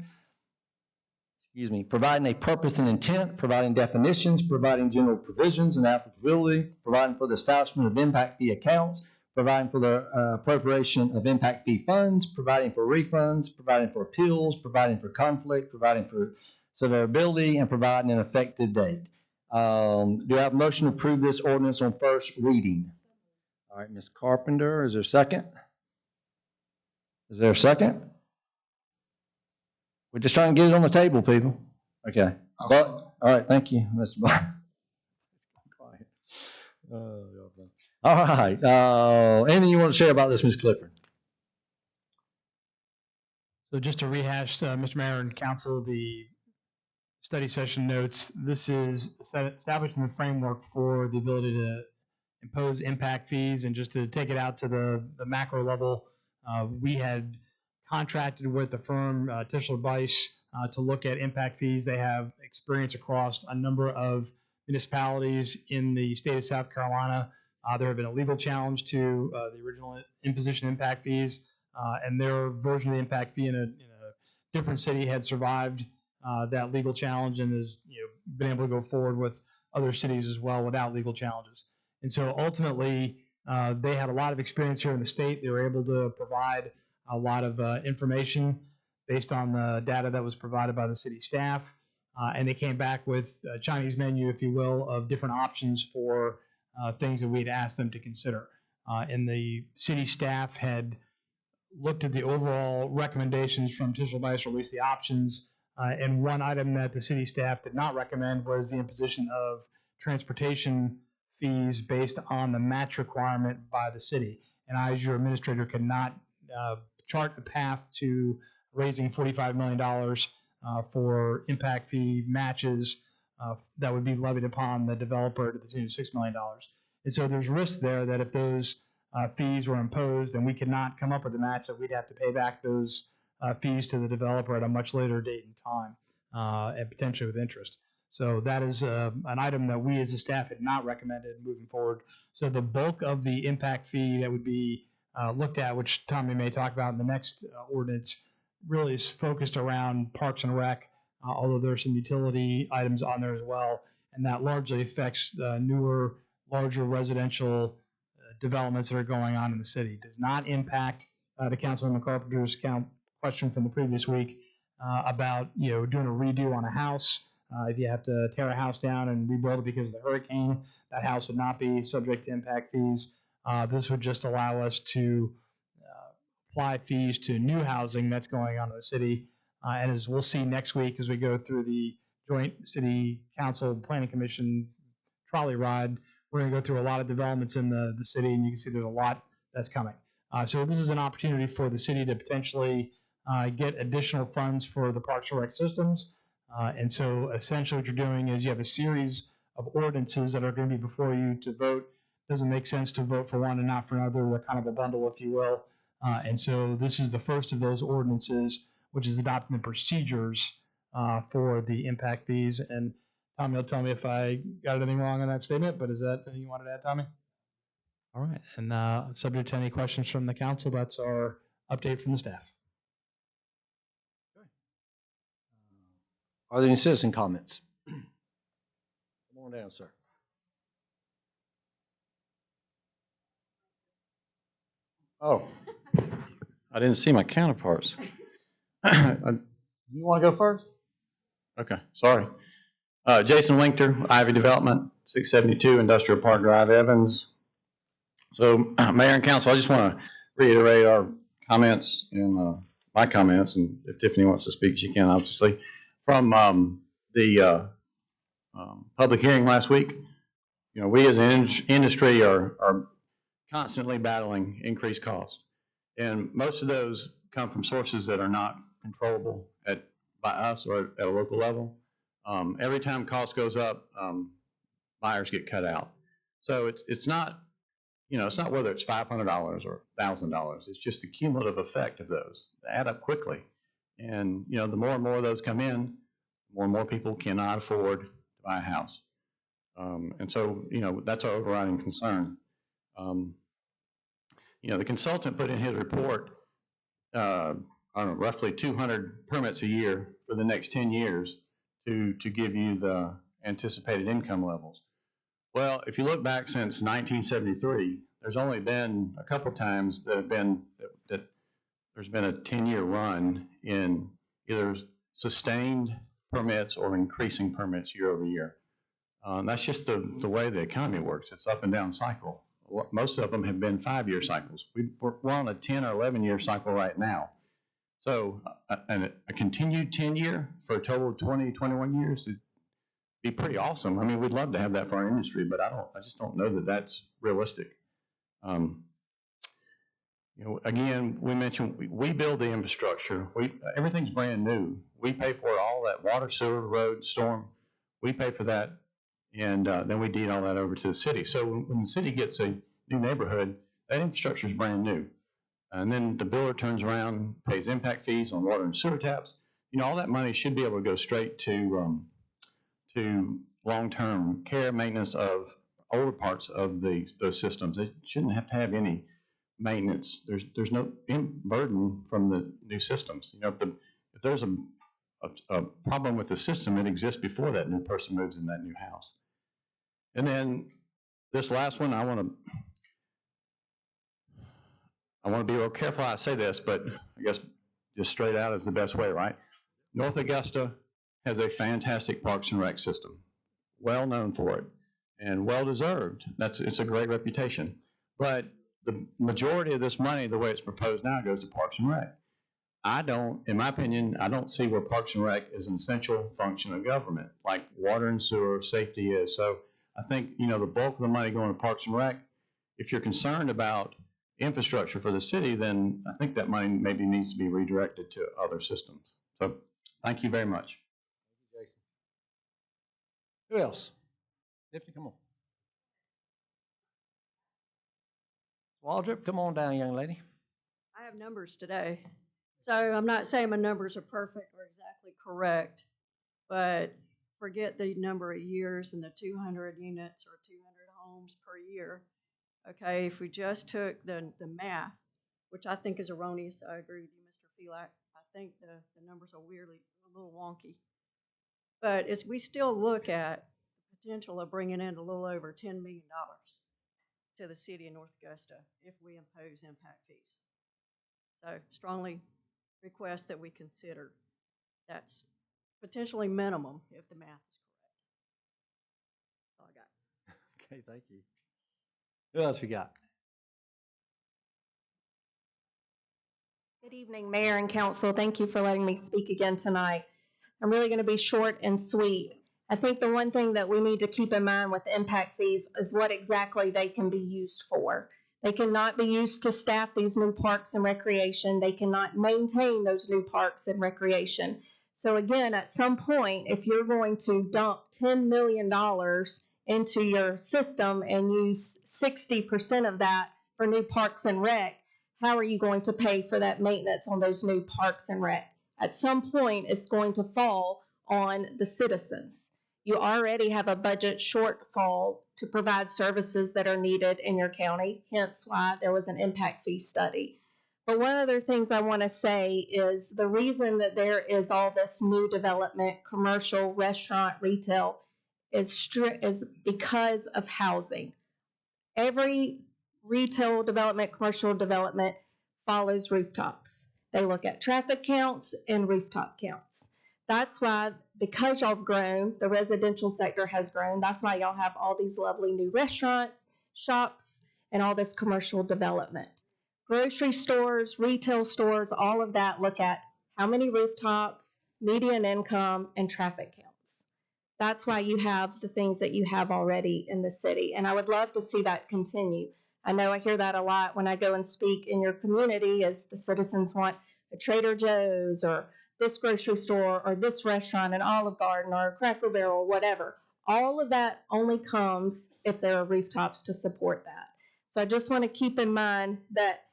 Providing a purpose and intent, providing definitions, providing general provisions and applicability, providing for the establishment of impact fee accounts, providing for the appropriation of impact fee funds, providing for refunds, providing for appeals, providing for conflict, providing for severability, and providing an effective date. Do I have a motion to approve this ordinance on first reading? All right, Ms. Carpenter, is there a second? Is there a second? We're just trying to get it on the table, people. Okay. All right, thank you, Mr. Black. All right. Anything you want to share about this, Ms. Clifford? So just to rehash, Mr. Mayor and Council, the study session notes, this is establishing the framework for the ability to impose impact fees. And just to take it out to the macro level, we had contracted with the firm Tischler Bice to look at impact fees. They have experience across a number of municipalities in the state of South Carolina. There have been a legal challenge to the original imposition impact fees, and their version of the impact fee in a different city had survived that legal challenge and has been able to go forward with other cities as well without legal challenges. And so ultimately, they had a lot of experience here in the state. They were able to provide a lot of information based on the data that was provided by the city staff. And they came back with a Chinese menu, if you will, of different options for things that we'd asked them to consider. And the city staff had looked at the overall recommendations from Tischler Bice, or at least the options. And one item that the city staff did not recommend was the imposition of transportation fees based on the match requirement by the city. And I, as your administrator, could not chart a path to raising $45 million for impact fee matches that would be levied upon the developer to the tune of $6 million. And so there's risk there that if those fees were imposed and we could not come up with a match, that we'd have to pay back those fees to the developer at a much later date and time, and potentially with interest. So that is an item that we as a staff had not recommended moving forward. So the bulk of the impact fee that would be looked at, which Tommy may talk about in the next ordinance, really is focused around Parks and Rec, although there are some utility items on there as well. And that largely affects the newer, larger residential developments that are going on in the city. It does not impact the Councilwoman Carpenter's question from the previous week about doing a redo on a house. If you have to tear a house down and rebuild it because of the hurricane, that house would not be subject to impact fees. This would just allow us to apply fees to new housing that's going on in the city. And as we'll see next week as we go through the joint city council planning commission trolley ride. We're going to go through a lot of developments in the city, and you can see there's a lot that's coming. So this is an opportunity for the city to potentially get additional funds for the Parks and Rec systems. And so essentially what you're doing is you have a series of ordinances that are going to be before you to vote. Doesn't make sense to vote for one and not for another. They're kind of a bundle, if you will. And so this is the first of those ordinances, which is adopting the procedures for the impact fees. And Tommy will tell me if I got anything wrong in that statement, but is that anything you wanted to add, Tommy? All right. And subject to any questions from the council, that's our update from the staff. Are there any citizen comments? Come on down, sir. Oh, I didn't see my counterparts. You want to go first? Okay, sorry. Jason Winkter, Ivy Development, 672 Industrial Park Drive, Evans. So, Mayor and Council, I just want to reiterate our comments and my comments, and if Tiffany wants to speak, she can, obviously, from the public hearing last week. You know, we as an industry are constantly battling increased costs, and most of those come from sources that are not controllable by us or at a local level. Every time cost goes up, buyers get cut out. So it's not, you know, it's not whether it's $500 or $1,000. It's just the cumulative effect of those. They add up quickly. And, you know, the more and more of those come in, more and more people cannot afford to buy a house. And so, you know, that's our overriding concern. You know, the consultant put in his report, I don't know, roughly 200 permits a year for the next 10 years to give you the anticipated income levels. Well, if you look back since 1973, there's only been a couple times that there's been a 10-year run in either sustained permits or increasing permits year over year. That's just the way the economy works. It's up and down cycle. Most of them have been 5-year cycles. We're on a 10 or 11-year cycle right now. So a continued 10-year for a total of 20, 21 years would be pretty awesome. I mean, we'd love to have that for our industry, but I just don't know that that's realistic. You know, again, we mentioned we build the infrastructure. Everything's brand new. We pay for it all, that water, sewer, road, storm. We pay for that, and then we deed all that over to the city. So when the city gets a new neighborhood, that infrastructure is brand new. And then the builder turns around, pays impact fees on water and sewer taps. You know, all that money should be able to go straight to long-term care, maintenance of older parts of those systems. They shouldn't have to have any maintenance. There's no burden from the new systems. You know, if there's a problem with the system, it exists before that new person moves in that new house. And then this last one, I want to be real careful how I say this, but I guess just straight out is the best way, right? North Augusta has a fantastic Parks and Rec system, well known for it, and well deserved. It's a great reputation. But the majority of this money, the way it's proposed now, goes to Parks and Rec. In my opinion, I don't see where Parks and Rec is an essential function of government, like water and sewer safety is. So I think, you know, the bulk of the money going to Parks and Rec, if you're concerned about infrastructure for the city, then I think that money maybe needs to be redirected to other systems. So thank you very much. Thank you, Jason. Who else? Tiffany, come on. Waldrop, come on down, young lady. I have numbers today. So I'm not saying my numbers are perfect or exactly correct, but forget the number of years and the 200 units or 200 homes per year. Okay, if we just took the math, which I think is erroneous, I agree with you, Mr. Felak. I think the numbers are weirdly a little wonky. But as we still look at the potential of bringing in a little over $10 million to the city of North Augusta if we impose impact fees. So strongly request that we consider that's potentially minimum if the math is correct. That's all I got. Okay, thank you. Who else we got? Good evening, Mayor and Council. Thank you for letting me speak again tonight. I'm really going to be short and sweet. I think the one thing that we need to keep in mind with impact fees is what exactly they can be used for. They cannot be used to staff these new parks and recreation. They cannot maintain those new parks and recreation. So again, at some point, if you're going to dump $10 million into your system and use 60% of that for new parks and rec, how are you going to pay for that maintenance on those new parks and rec? At some point, it's going to fall on the citizens. You already have a budget shortfall to provide services that are needed in your county, hence why there was an impact fee study. But one of the things I want to say is the reason that there is all this new development, commercial, restaurant, retail, is because of housing. Every retail development, commercial development follows rooftops. They look at traffic counts and rooftop counts. That's why, because y'all have grown, the residential sector has grown. That's why y'all have all these lovely new restaurants, shops, and all this commercial development. Grocery stores, retail stores, all of that look at how many rooftops, median income, and traffic counts. That's why you have the things that you have already in the city. And I would love to see that continue. I know I hear that a lot when I go and speak in your community, as the citizens want a Trader Joe's or this grocery store or this restaurant, an Olive Garden or a Cracker Barrel or whatever. All of that only comes if there are rooftops to support that. So I just want to keep in mind that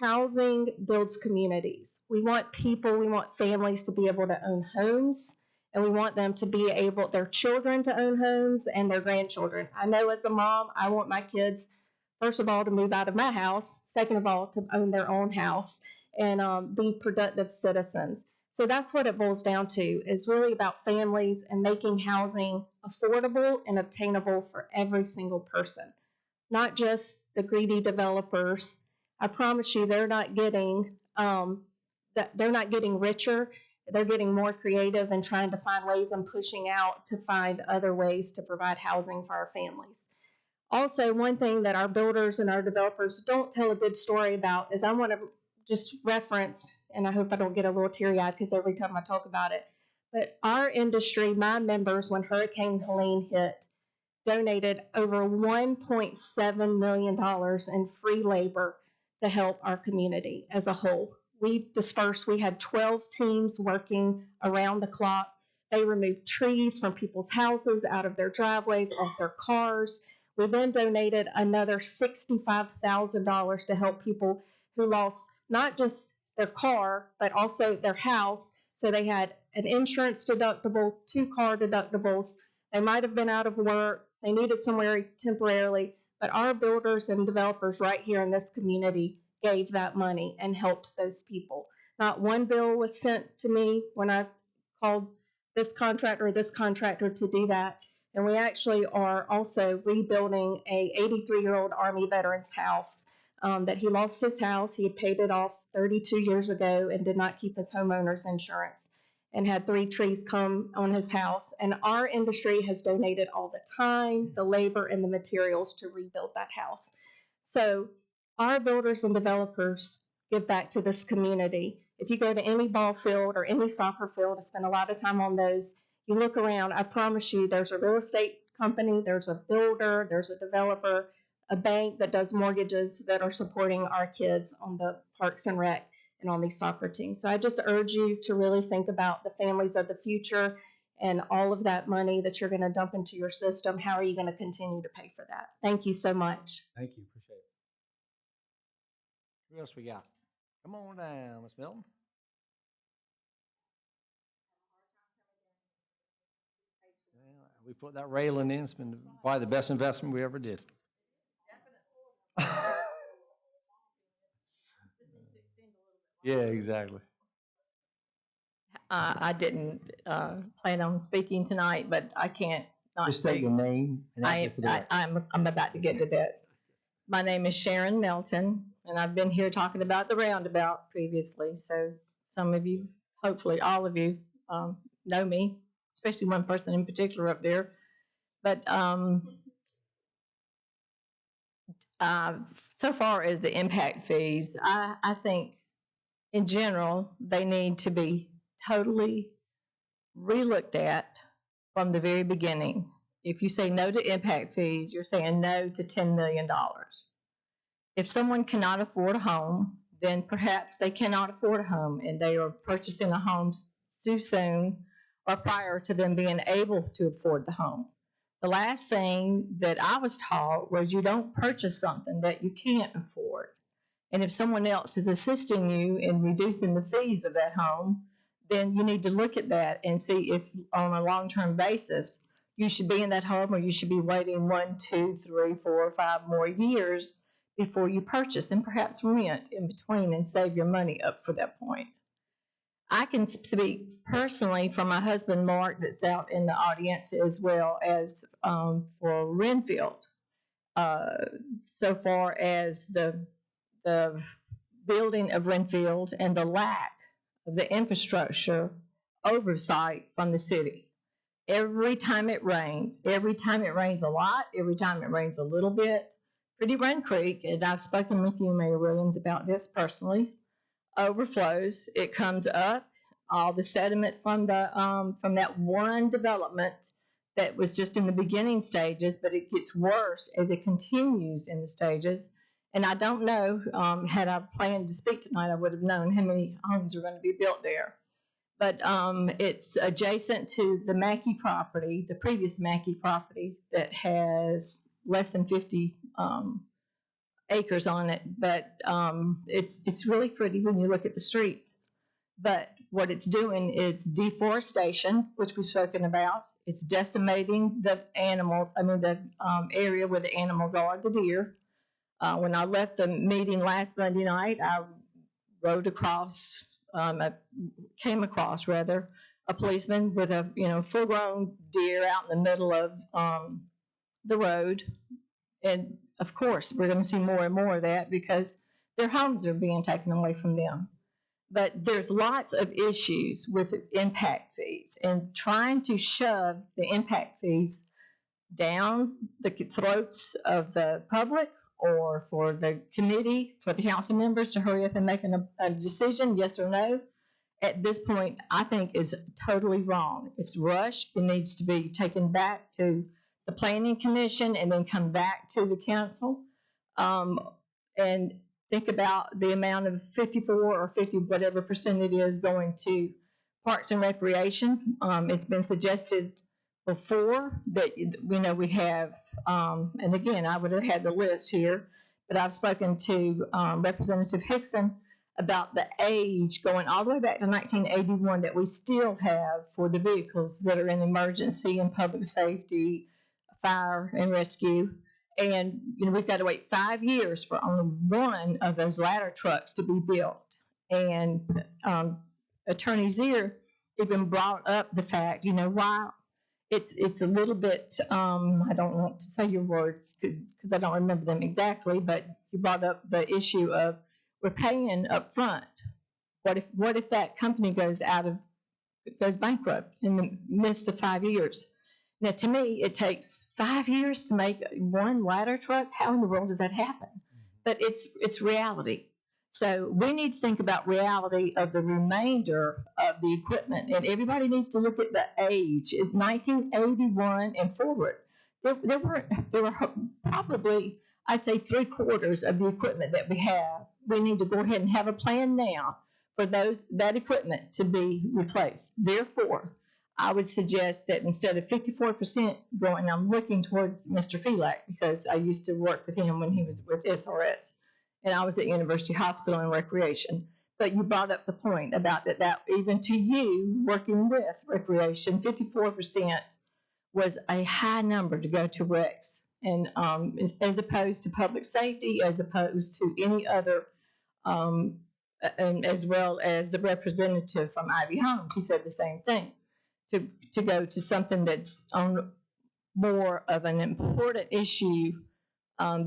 housing builds communities. We want people, we want families to be able to own homes, and we want them to be able, their children to own homes and their grandchildren. I know as a mom, I want my kids, first of all, to move out of my house, second of all, to own their own house and be productive citizens. So that's what it boils down to, is really about families and making housing affordable and obtainable for every single person, not just the greedy developers. I promise you, they're not getting richer. They're getting more creative and trying to find ways and pushing out to find other ways to provide housing for our families. Also, one thing that our builders and our developers don't tell a good story about is I want to just reference, and I hope I don't get a little teary-eyed because every time I talk about it, but our industry, my members, when Hurricane Helene hit, donated over $1.7 million in free labor to help our community as a whole. We had 12 teams working around the clock. They removed trees from people's houses, out of their driveways, off their cars. We then donated another $65,000 to help people who lost not just their car, but also their house. So they had an insurance deductible, 2 car deductibles. They might have been out of work. They needed somewhere temporarily. But our builders and developers right here in this community gave that money and helped those people. Not one bill was sent to me when I called this contractor to do that. And we actually are also rebuilding a 83-year-old Army veteran's house that he lost his house. He had paid it off 32 years ago and did not keep his homeowner's insurance and had 3 trees come on his house. And our industry has donated all the time, the labor, and the materials to rebuild that house. So our builders and developers give back to this community. If you go to any ball field or any soccer field, I spend a lot of time on those, you look around, I promise you, there's a real estate company, there's a builder, there's a developer, a bank that does mortgages that are supporting our kids on the Parks and Rec and on these soccer teams. So I just urge you to really think about the families of the future and all of that money that you're going to dump into your system. How are you going to continue to pay for that? Thank you so much. Thank you. Appreciate it. Who else we got? Come on down, Ms. Milton. Yeah, we put that railing in. It's been probably the best investment we ever did. Yeah, exactly. I didn't plan on speaking tonight, but I can't not Just state your name and address for the record. I'm about to get to that. My name is Sharon Melton, and I've been here talking about the roundabout previously. So some of you, hopefully all of you, know me, especially one person in particular up there. But so far as the impact fees, I think in general they need to be totally relooked at from the very beginning. If you say no to impact fees, you're saying no to $10 million. If someone cannot afford a home, then perhaps they cannot afford a home and they are purchasing a home too soon or prior to them being able to afford the home. The last thing that I was taught was you don't purchase something that you can't afford. And if someone else is assisting you in reducing the fees of that home, then you need to look at that and see if on a long-term basis you should be in that home or you should be waiting 1, 2, 3, 4, 5 more years before you purchase and perhaps rent in between and save your money up for that point. I can speak personally from my husband, Mark, that's out in the audience, as well as for Renfield. So far as the building of Renfield and the lack of the infrastructure oversight from the city. Every time it rains a lot, every time it rains a little bit, Pretty Run Creek, and I've spoken with you, Mayor Williams, about this personally, overflows. It comes up, all the sediment from that one development that was just in the beginning stages, but it gets worse as it continues in the stages. And I don't know, had I planned to speak tonight, I would have known how many homes are going to be built there. But it's adjacent to the Mackey property, the previous Mackey property that has less than 50 acres on it. But it's really pretty when you look at the streets. But what it's doing is deforestation, which we've spoken about. It's decimating the animals, the area where the animals are, the deer. When I left the meeting last Monday night, I rode across, came across rather, a policeman with a full-grown deer out in the middle of the road. And of course, we're going to see more and more of that because their homes are being taken away from them. But there's lots of issues with impact fees and trying to shove the impact fees down the throats of the public or for the committee, for the council members to hurry up and make a decision, yes or no, at this point, I think is totally wrong. It's rushed. It needs to be taken back to the planning commission and then come back to the council. And think about the amount of 54 or 50, whatever percent it is, going to Parks and Recreation. It's been suggested before that, we have, and again, I would have had the list here, but I've spoken to Representative Hickson about the age going all the way back to 1981 that we still have for the vehicles that are in emergency and public safety, fire and rescue. And we've got to wait 5 years for only one of those ladder trucks to be built. And Attorney Zier even brought up the fact, why it's a little bit, I don't want to say your words because I don't remember them exactly, but you brought up the issue of we're paying up front. What if that company goes bankrupt in the midst of 5 years? Now, to me, it takes 5 years to make one ladder truck. How in the world does that happen? But it's reality. So we need to think about reality of the remainder of the equipment, and everybody needs to look at the age. In 1981 and forward, there were probably, I'd say, 3/4 of the equipment that we have. We need to go ahead and have a plan now for that equipment to be replaced. Therefore, I would suggest that instead of 54% going, I'm looking towards Mr. Felak because I used to work with him when he was with SRS, and I was at University Hospital and Recreation. But you brought up the point about that even to you, working with Recreation, 54% was a high number to go to Rex, and as opposed to public safety, as opposed to any other, and as well as the representative from Ivy Homes, he said the same thing. To go to something that's on more of an important issue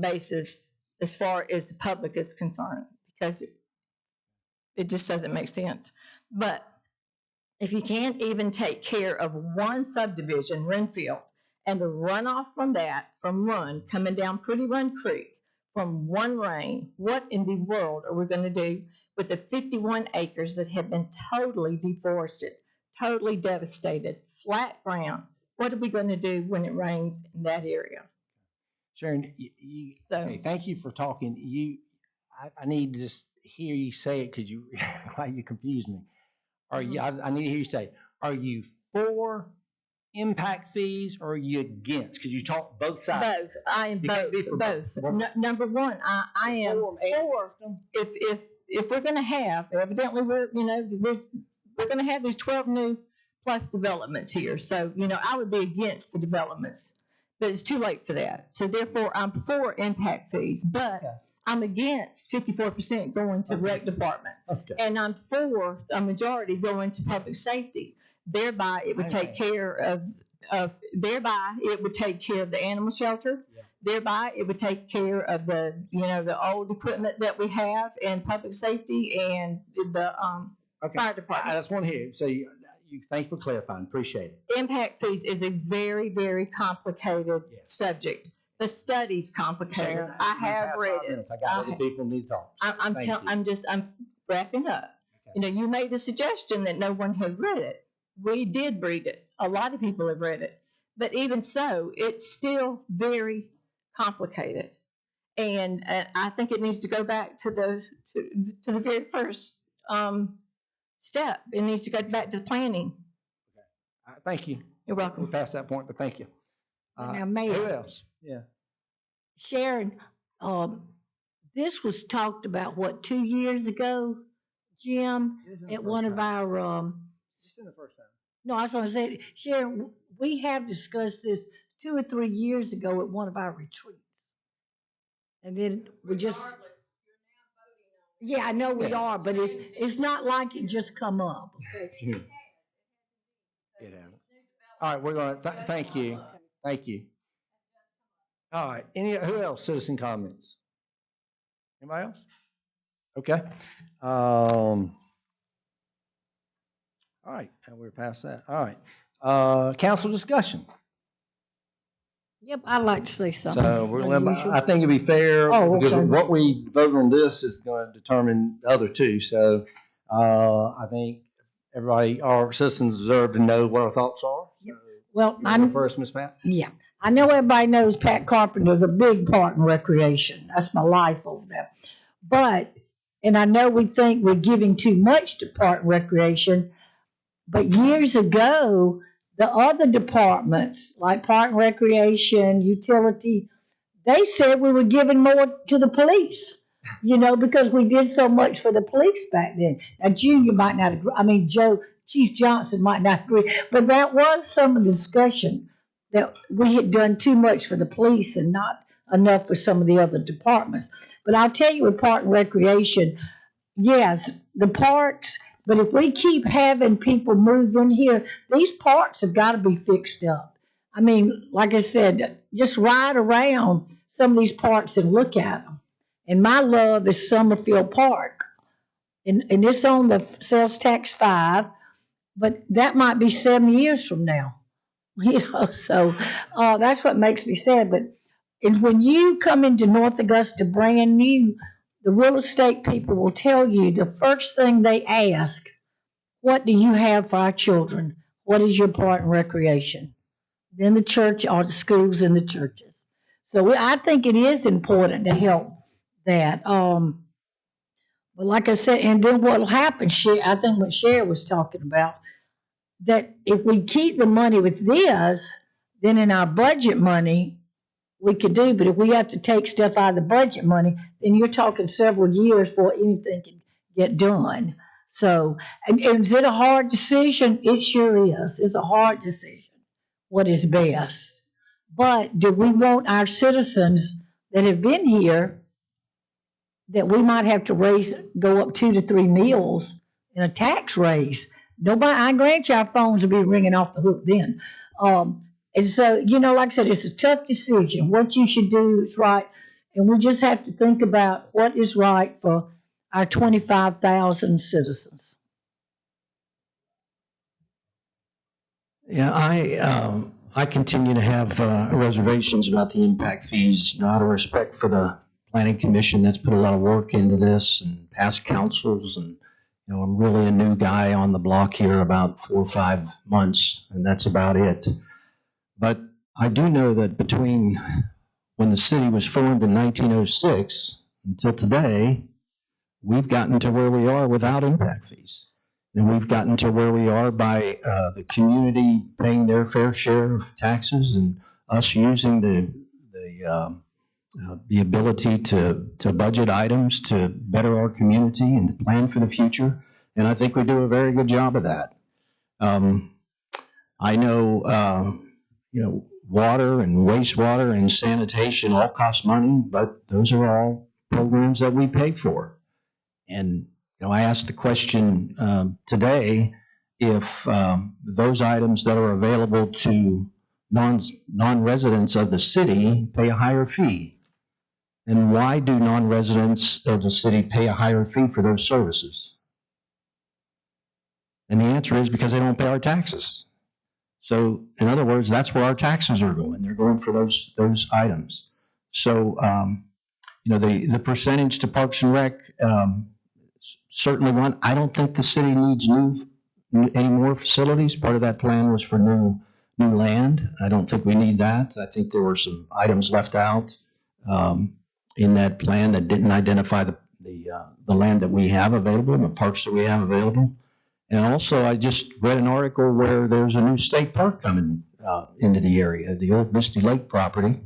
basis as far as the public is concerned, because it just doesn't make sense. But if you can't even take care of one subdivision, Renfield, and the runoff from that, from Run, coming down Pretty Run Creek, from one rain, what in the world are we going to do with the 51 acres that have been totally deforested, totally devastated, flat ground, what are we going to do when it rains in that area? Sharon, So- okay, thank you for talking. I need to just hear you say it because why you confused me. Are you, I need to hear you say, are you for impact fees or are you against? Because you talk both sides. Both. I am You both. can't be for both. Number one, I am For 'em and for, against 'em? if we're gonna have, evidently we're gonna have these 12 new plus developments here. So, I would be against the developments, but it's too late for that. So therefore, I'm for impact fees, but Okay. I'm against 54% going to rec department. Okay. And I'm for a majority going to public safety. Thereby, it would take care of thereby it would take care of the animal shelter. Yeah. Thereby, it would take care of the old equipment that we have in public safety and the Okay. fire I department. just want to hear. So you thank you for clarifying. Appreciate it. Impact fees is a very, very complicated Yes. subject. The study's complicated. Sharon, I in the have past read 5 it. minutes, I got other people need to talk. So I'm thank you. I'm wrapping up. Okay. You made the suggestion that no one had read it. We did read it. A lot of people have read it. But even so, it's still very complicated. And I think it needs to go back to the very first step. It needs to go back to planning. Thank you. You're welcome. We're past that point, but thank you. Now, Mayor. Who else? Yeah. Sharon, this was talked about, 2 years ago, Jim, at one of our, Just in the first time. no, I was going to say, Sharon, we have discussed this 2 or 3 years ago at one of our retreats. And then we just. Yeah, I know we Yeah. are, but it's not like it just come up. Okay? Sure. It happened. All right, we're going to, thank you. Thank you. All right, who else? Citizen comments? Anybody else? Okay. All right, and we're past that. All right. Council discussion. Yep, I'd like to say something. So we're going unusual. I think it'd be fair Oh, because okay. what we vote on this is going to determine the other two. So I think everybody, our citizens deserve to know what our thoughts are. So, Well, you wanna go first, Ms. Pat? Yeah, I know everybody knows Pat Carpenter's a big part in recreation. That's my life over there. But, and I know we think we're giving too much to park and recreation, but years ago, the other departments, like park and recreation, utility, they said we were giving more to the police, because we did so much for the police back then. Now, Junior might not agree. I mean, Chief Johnson might not agree, but that was some of the discussion that we had done too much for the police and not enough for some of the other departments. But I'll tell you with park and recreation, yes, the parks, but if we keep having people move in here, these parks have got to be fixed up. I mean, like I said, just ride around some of these parks and look at them. And my love is Summerfield Park. And it's on the sales tax 5, but that might be 7 years from now. So that's what makes me sad. But when you come into North Augusta brand new, the real estate people will tell you the first thing they ask, what do you have for our children? What is your part in recreation? Then the church or the schools and the churches. So I think it is important to help that. But like I said, and then what will happen, I think what Cher was talking about, that if we keep the money with this, then in our budget money, we could do, but if we have to take stuff out of the budget money, then you're talking several years before anything can get done. So, and is it a hard decision? It sure is. It's a hard decision. What is best? But do we want our citizens that have been here that we might have to go up 2 to 3 meals in a tax raise? Nobody, I grant you, our phones will be ringing off the hook then. And so, like I said, it's a tough decision. What you should do is right. And we just have to think about what is right for our 25,000 citizens. Yeah, I continue to have reservations about the impact fees, out of respect for the Planning Commission that's put a lot of work into this and past councils. And, I'm really a new guy on the block here, about 4 or 5 months, and that's about it. But I do know that between when the city was formed in 1906 until today, we've gotten to where we are without impact fees. And we've gotten to where we are by the community paying their fair share of taxes and us using the ability to budget items to better our community and to plan for the future. And I think we do a very good job of that. I know, water and wastewater and sanitation all cost money, but those are all programs that we pay for. And I asked the question today if those items that are available to non-residents of the city pay a higher fee. And why do non-residents of the city pay a higher fee for those services? And the answer is because they don't pay our taxes. So in other words, that's where our taxes are going. They're going for those items. So, the percentage to Parks and Rec, certainly one. I don't think the city needs any more facilities. Part of that plan was for new land. I don't think we need that. I think there were some items left out in that plan that didn't identify the land that we have available and the parks that we have available. And also, I just read an article where there's a new state park coming into the area, the old Misty Lake property,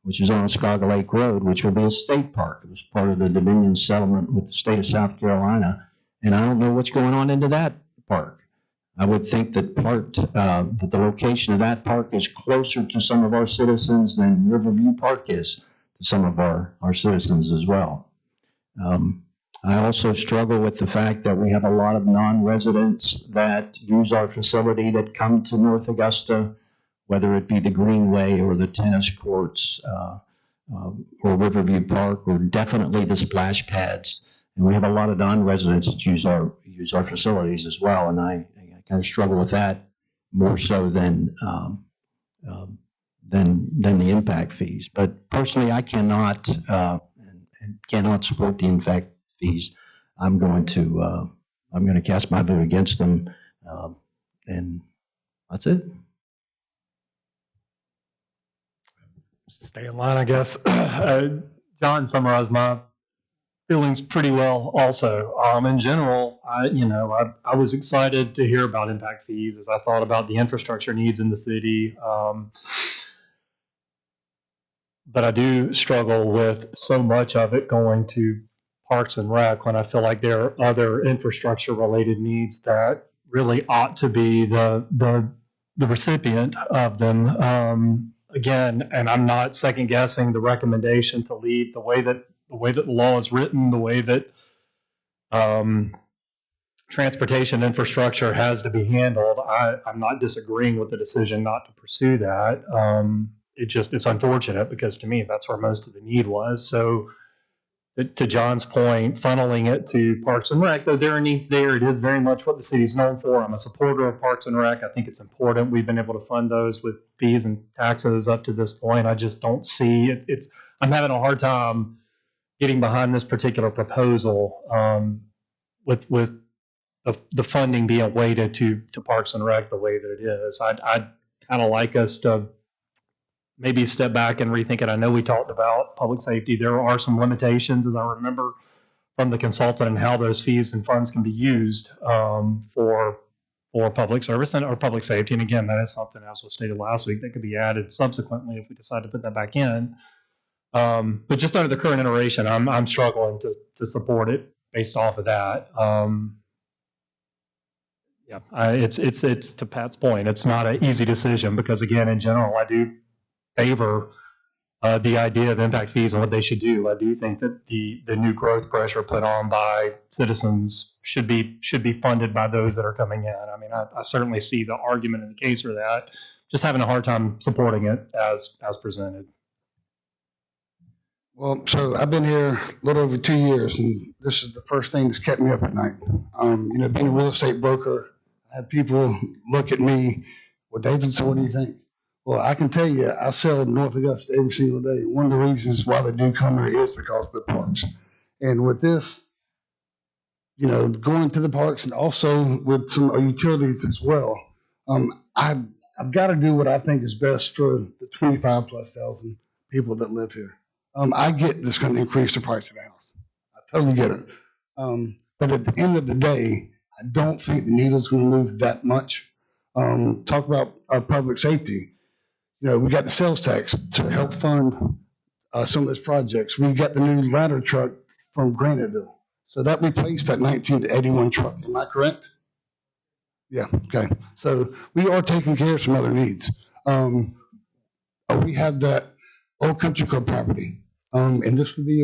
which is on Oscaga Lake Road, which will be a state park. It was part of the Dominion settlement with the state of South Carolina. And I don't know what's going on into that park. I would think that that the location of that park is closer to some of our citizens than Riverview Park is to some of our citizens as well. I also struggle with the fact that we have a lot of non-residents that use our facility that come to North Augusta, whether it be the Greenway or the tennis courts or Riverview Park or definitely the splash pads. And we have a lot of non-residents that use our facilities as well. And I kind of struggle with that more so than the impact fees. But personally, I cannot and cannot support the impact fees. I'm going to cast my vote against them, and that's it. Stay in line, I guess. John summarized my feelings pretty well also. In general, I was excited to hear about impact fees as I thought about the infrastructure needs in the city. But I do struggle with so much of it going to Parks and Rec when I feel like there are other infrastructure related needs that really ought to be the recipient of them. Again, and I'm not second guessing the recommendation to leave the way that the law is written, the way that transportation infrastructure has to be handled. I'm not disagreeing with the decision not to pursue that. It's unfortunate because to me that's where most of the need was. So to John's point, funneling it to Parks and Rec, though there are needs there, it is very much what the city's known for. I'm a supporter of Parks and Rec. I think it's important. We've been able to fund those with fees and taxes up to this point. I just don't see I'm having a hard time getting behind this particular proposal with the funding being weighted to Parks and Rec the way that it is. I'd kind of like us to maybe step back and rethink it. I know we talked about public safety. There are some limitations, as I remember from the consultant, and how those fees and funds can be used for public service or public safety. And again, that is something, as was stated last week, that could be added subsequently if we decide to put that back in. But just under the current iteration, I'm struggling to support it based off of that. It's to Pat's point. It's not an easy decision because, again, in general, I do favor the idea of impact fees and what they should do. I do think that the new growth pressure put on by citizens should be funded by those that are coming in. I mean, I certainly see the argument in the case for that. Just having a hard time supporting it as presented. Well, so I've been here a little over 2 years, and this is the first thing that's kept me up at night. Being a real estate broker, I have people look at me, well, David, so what do you think? Well, I can tell you, I sell in North Augusta every single day. One of the reasons why they do come here is because of the parks. And with this, going to the parks and also with some utilities as well, I I've got to do what I think is best for the 25,000+ people that live here. I get this going to increase the price of the house. I totally get it. But at the end of the day, I don't think the needle's going to move that much. Talk about public safety. You know, we got the sales tax to help fund some of those projects. We got the new ladder truck from Graniteville. So that replaced that 1981 truck. Am I correct? Yeah, okay. So we are taking care of some other needs. We have that Old Country Club property. And this would be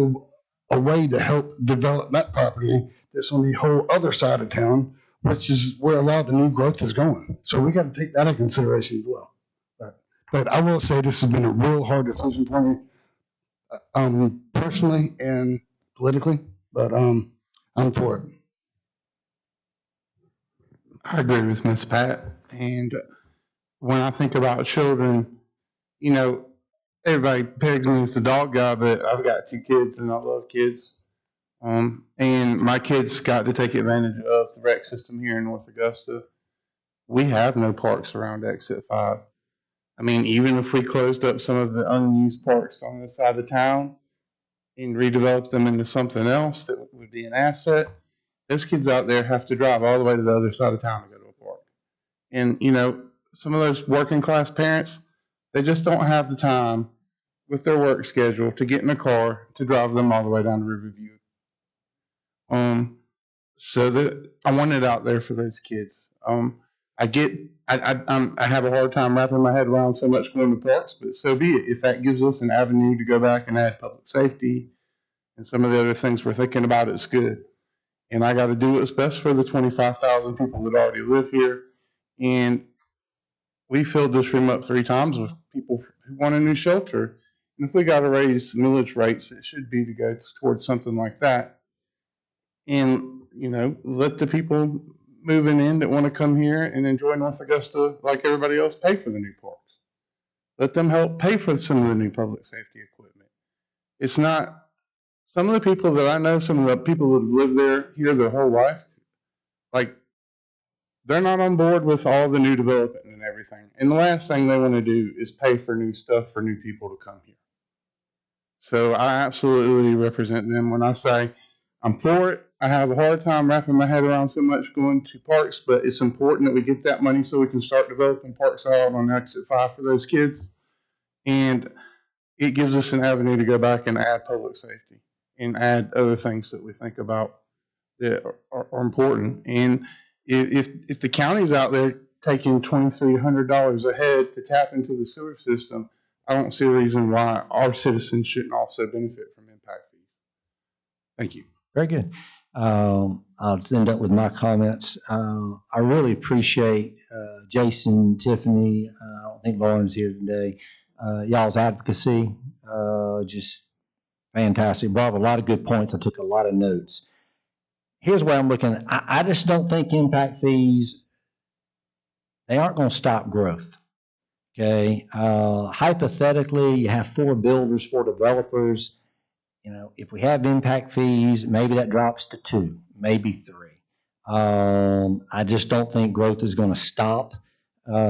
a way to help develop that property that's on the whole other side of town, which is where a lot of the new growth is going. So we got to take that into consideration as well. But I will say this has been a real hard decision for me, personally and politically, but I'm for it. I agree with Miss Pat. And when I think about children, you know, everybody pegs me as the dog guy, but I've got 2 kids and I love kids. And my kids got to take advantage of the rec system here in North Augusta. We have no parks around Exit 5. I mean, even if we closed up some of the unused parks on this side of the town and redeveloped them into something else that would be an asset, those kids out there have to drive all the way to the other side of town to go to a park. And, you know, some of those working class parents, they just don't have the time with their work schedule to get in a car to drive them all the way down to Riverview. So that I want it out there for those kids. I have a hard time wrapping my head around so much going to parks, but so be it. If that gives us an avenue to go back and add public safety and some of the other things we're thinking about, it's good. And I got to do what's best for the 25,000 people that already live here. And we filled this room up 3 times with people who want a new shelter. And if we got to raise millage rates, it should be to go towards something like that. And, you know, let the people moving in that want to come here and enjoy North Augusta like everybody else pay for the new parks. Let them help pay for some of the new public safety equipment. It's not, some of the people that I know, some of the people that have lived there here their whole life, like, they're not on board with all the new development and everything. And the last thing they want to do is pay for new stuff for new people to come here. So I absolutely represent them when I say I'm for it. I have a hard time wrapping my head around so much going to parks, but it's important that we get that money so we can start developing parks out on Exit 5 for those kids. And it gives us an avenue to go back and add public safety and add other things that we think about that are important. And if the county's out there taking $2,300 a head to tap into the sewer system, I don't see a reason why our citizens shouldn't also benefit from impact fees. Thank you. Very good. I'll just end up with my comments. I really appreciate Jason, Tiffany, I don't think Lauren's here today, y'all's advocacy. Just fantastic. Brought up a lot of good points. I took a lot of notes. Here's where I'm looking. I just don't think impact fees, they aren't going to stop growth. Okay. Hypothetically, you have 4 builders, 4 developers. You know, if we have impact fees, maybe that drops to 2, maybe 3. I just don't think growth is going to stop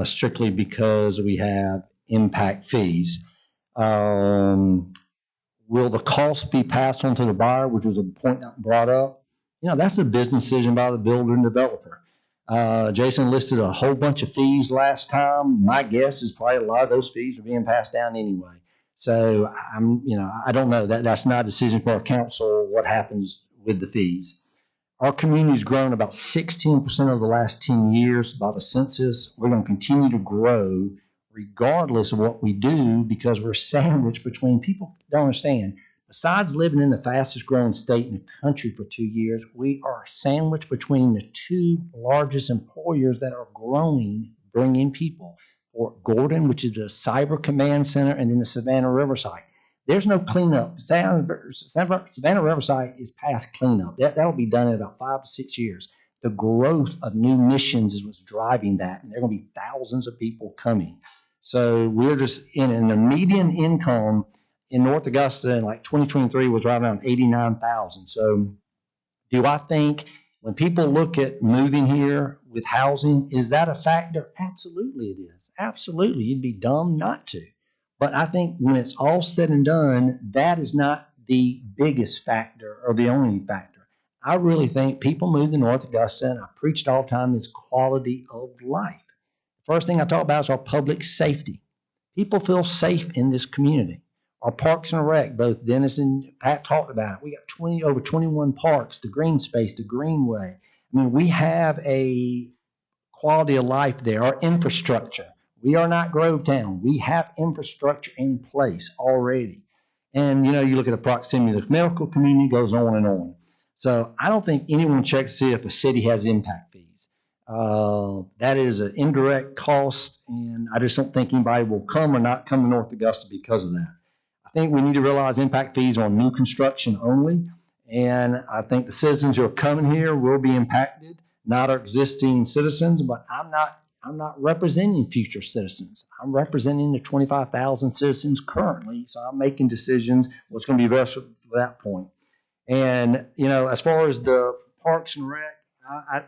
strictly because we have impact fees. Will the cost be passed on to the buyer, which was a point that brought up? You know, that's a business decision by the builder and developer. Jason listed a whole bunch of fees last time. My guess is probably a lot of those fees are being passed down anyway. So I don't know. That's not a decision for our council, what happens with the fees. Our community's grown about 16% over the last 10 years by the census. We're going to continue to grow regardless of what we do because we're sandwiched between people. Don't understand. Besides living in the fastest growing state in the country for 2 years, we are sandwiched between the 2 largest employers that are growing, bringing people. Fort Gordon, which is a cyber command center, and then the Savannah Riverside. There's no cleanup. Savannah Riverside is past cleanup. That'll be done in about 5 to 6 years. The growth of new missions is what's driving that, and there are going to be thousands of people coming. So we're just in a median income in North Augusta in like 2023 was right around $89,000. So do I think When people look at moving here with housing, is that a factor? Absolutely it is. Absolutely. You'd be dumb not to. But I think when it's all said and done, that is not the biggest factor or the only factor. I really think people move to North Augusta, and I preach it all the time, is quality of life. First thing I talk about is our public safety. People feel safe in this community. Our parks and rec, both Dennis and Pat talked about it. We got over 21 parks, the green space, the greenway. I mean, we have a quality of life there. Our infrastructure. We are not Grovetown. We have infrastructure in place already. And, you look at the proximity of the medical community, goes on and on. So I don't think anyone checks to see if a city has impact fees. That is an indirect cost, and I just don't think anybody will come or not come to North Augusta because of that. I think we need to realize impact fees are on new construction only, and I think the citizens who are coming here will be impacted, not our existing citizens, but I'm not representing future citizens. I'm representing the 25,000 citizens currently, so I'm making decisions what's going to be best at that point. And, as far as the Parks and Rec,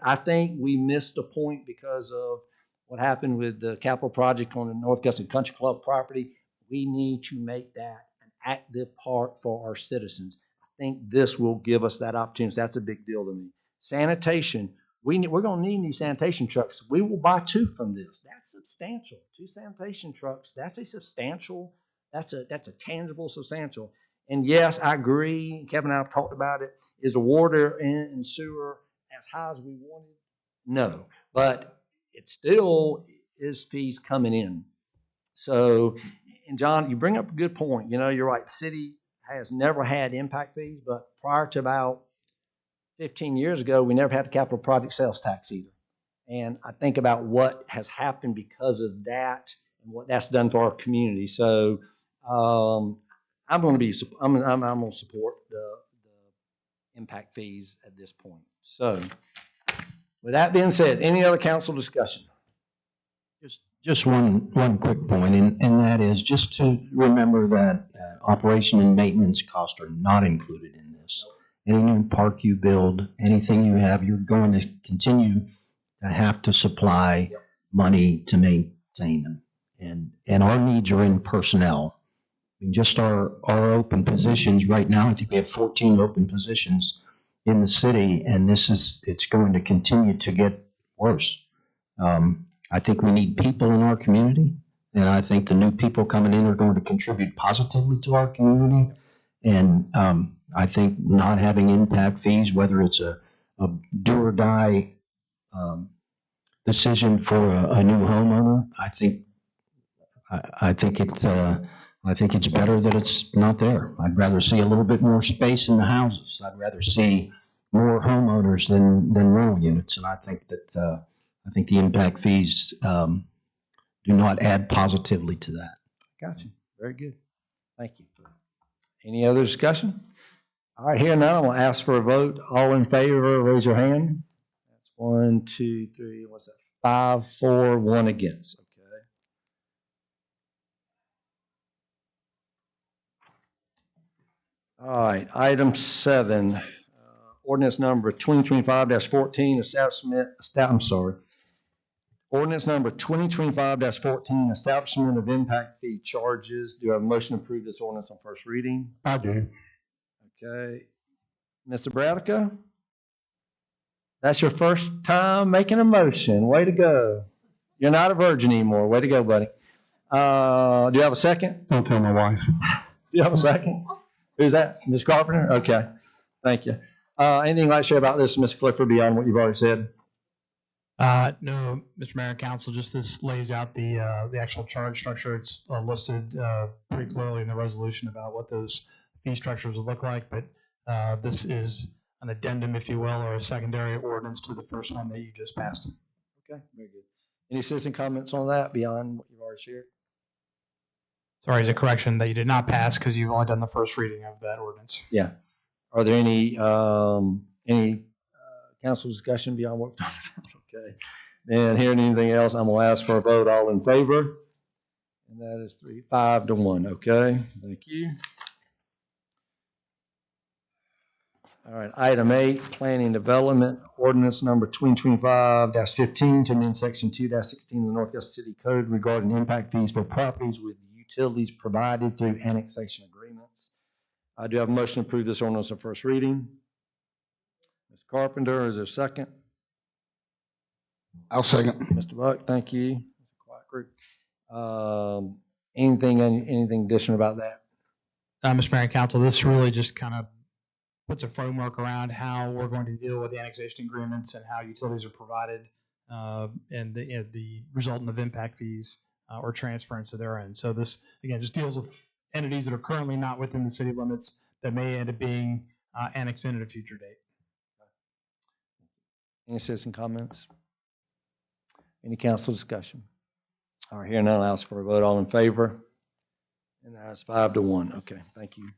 I think we missed a point because of what happened with the capital project on the North Augusta Country Club property. We need to make that an active park for our citizens. I think this will give us that opportunity. That's a big deal to me. Sanitation, we're going to need new sanitation trucks. We will buy 2 from this. That's substantial. 2 sanitation trucks. That's a substantial, that's a tangible, substantial. And yes, I agree. Kevin and I have talked about it. Is the water and sewer as high as we wanted? No, but it still is fees coming in. So, and John, you bring up a good point. You're right. The city has never had impact fees, but prior to about 15 years ago, we never had a capital project sales tax either. And I think about what has happened because of that and what that's done for our community. So, I'm going to support the impact fees at this point. So, with that being said, any other council discussion? Just one quick point, and that is just to remember that operation and maintenance costs are not included in this. Any new park you build, anything you have, you're going to continue to have to supply money to maintain them. And our needs are in personnel. I mean, just our open positions right now, I think we have 14 open positions in the city, and it's going to continue to get worse. I think we need people in our community, and I think the new people coming in are going to contribute positively to our community. And I think not having impact fees, whether it's a do or die decision for a new homeowner, I think it's better that it's not there. I'd rather see a little bit more space in the houses. I'd rather see more homeowners than rental units. And I think that the impact fees do not add positively to that. Gotcha. Very good. Thank you. Any other discussion? All right, here now, I'm going to ask for a vote. All in favor, raise your hand. That's 1, 2, 3, what's that? 5, 4, 1 against. Okay. All right, item 7, ordinance number 2025-14, Ordinance number 2025-14, establishment of impact fee charges. Do I have a motion to approve this ordinance on first reading? I do. Okay. Mr. Bradica? That's your first time making a motion. Way to go. You're not a virgin anymore. Way to go, buddy. Do you have a second? Don't tell my wife. Do you have a second? Who's that? Ms. Carpenter? Okay. Thank you. Anything you'd like to share about this, Ms. Clifford, beyond what you've already said? No, Mr. Mayor and Council, just this lays out the actual charge structure. It's listed pretty clearly in the resolution about what those fee structures would look like, but this is an addendum, if you will, or a secondary ordinance to the first one that you just passed. Okay, very good. Any citizen comments on that beyond what you've already shared? Sorry, as a correction that you did not pass because you've only done the first reading of that ordinance. Yeah. Are there any council discussion beyond what we've talked about? Okay. And hearing anything else, I'm going to ask for a vote. All in favor? And that is 5 to 1. Okay. Thank you. All right, item 8, planning development ordinance number 2025-15 to amend section 2-16 of the North Augusta City Code regarding impact fees for properties with utilities provided through annexation agreements. I do have a motion to approve this ordinance on first reading. Ms. Carpenter, is there a second? I'll second. Mr. Buck, thank you. It's a quiet group. Anything additional about that? Mr. Mayor and Council, this really just kind of puts a framework around how we're going to deal with the annexation agreements and how utilities are provided and the resultant of impact fees or transference to their end. So this, again, just deals with entities that are currently not within the city limits that may end up being annexed in at a future date. Any citizen comments? Any council discussion? All right, here none, I'll ask for a vote. All in favor? And that's 5-1. Okay, thank you.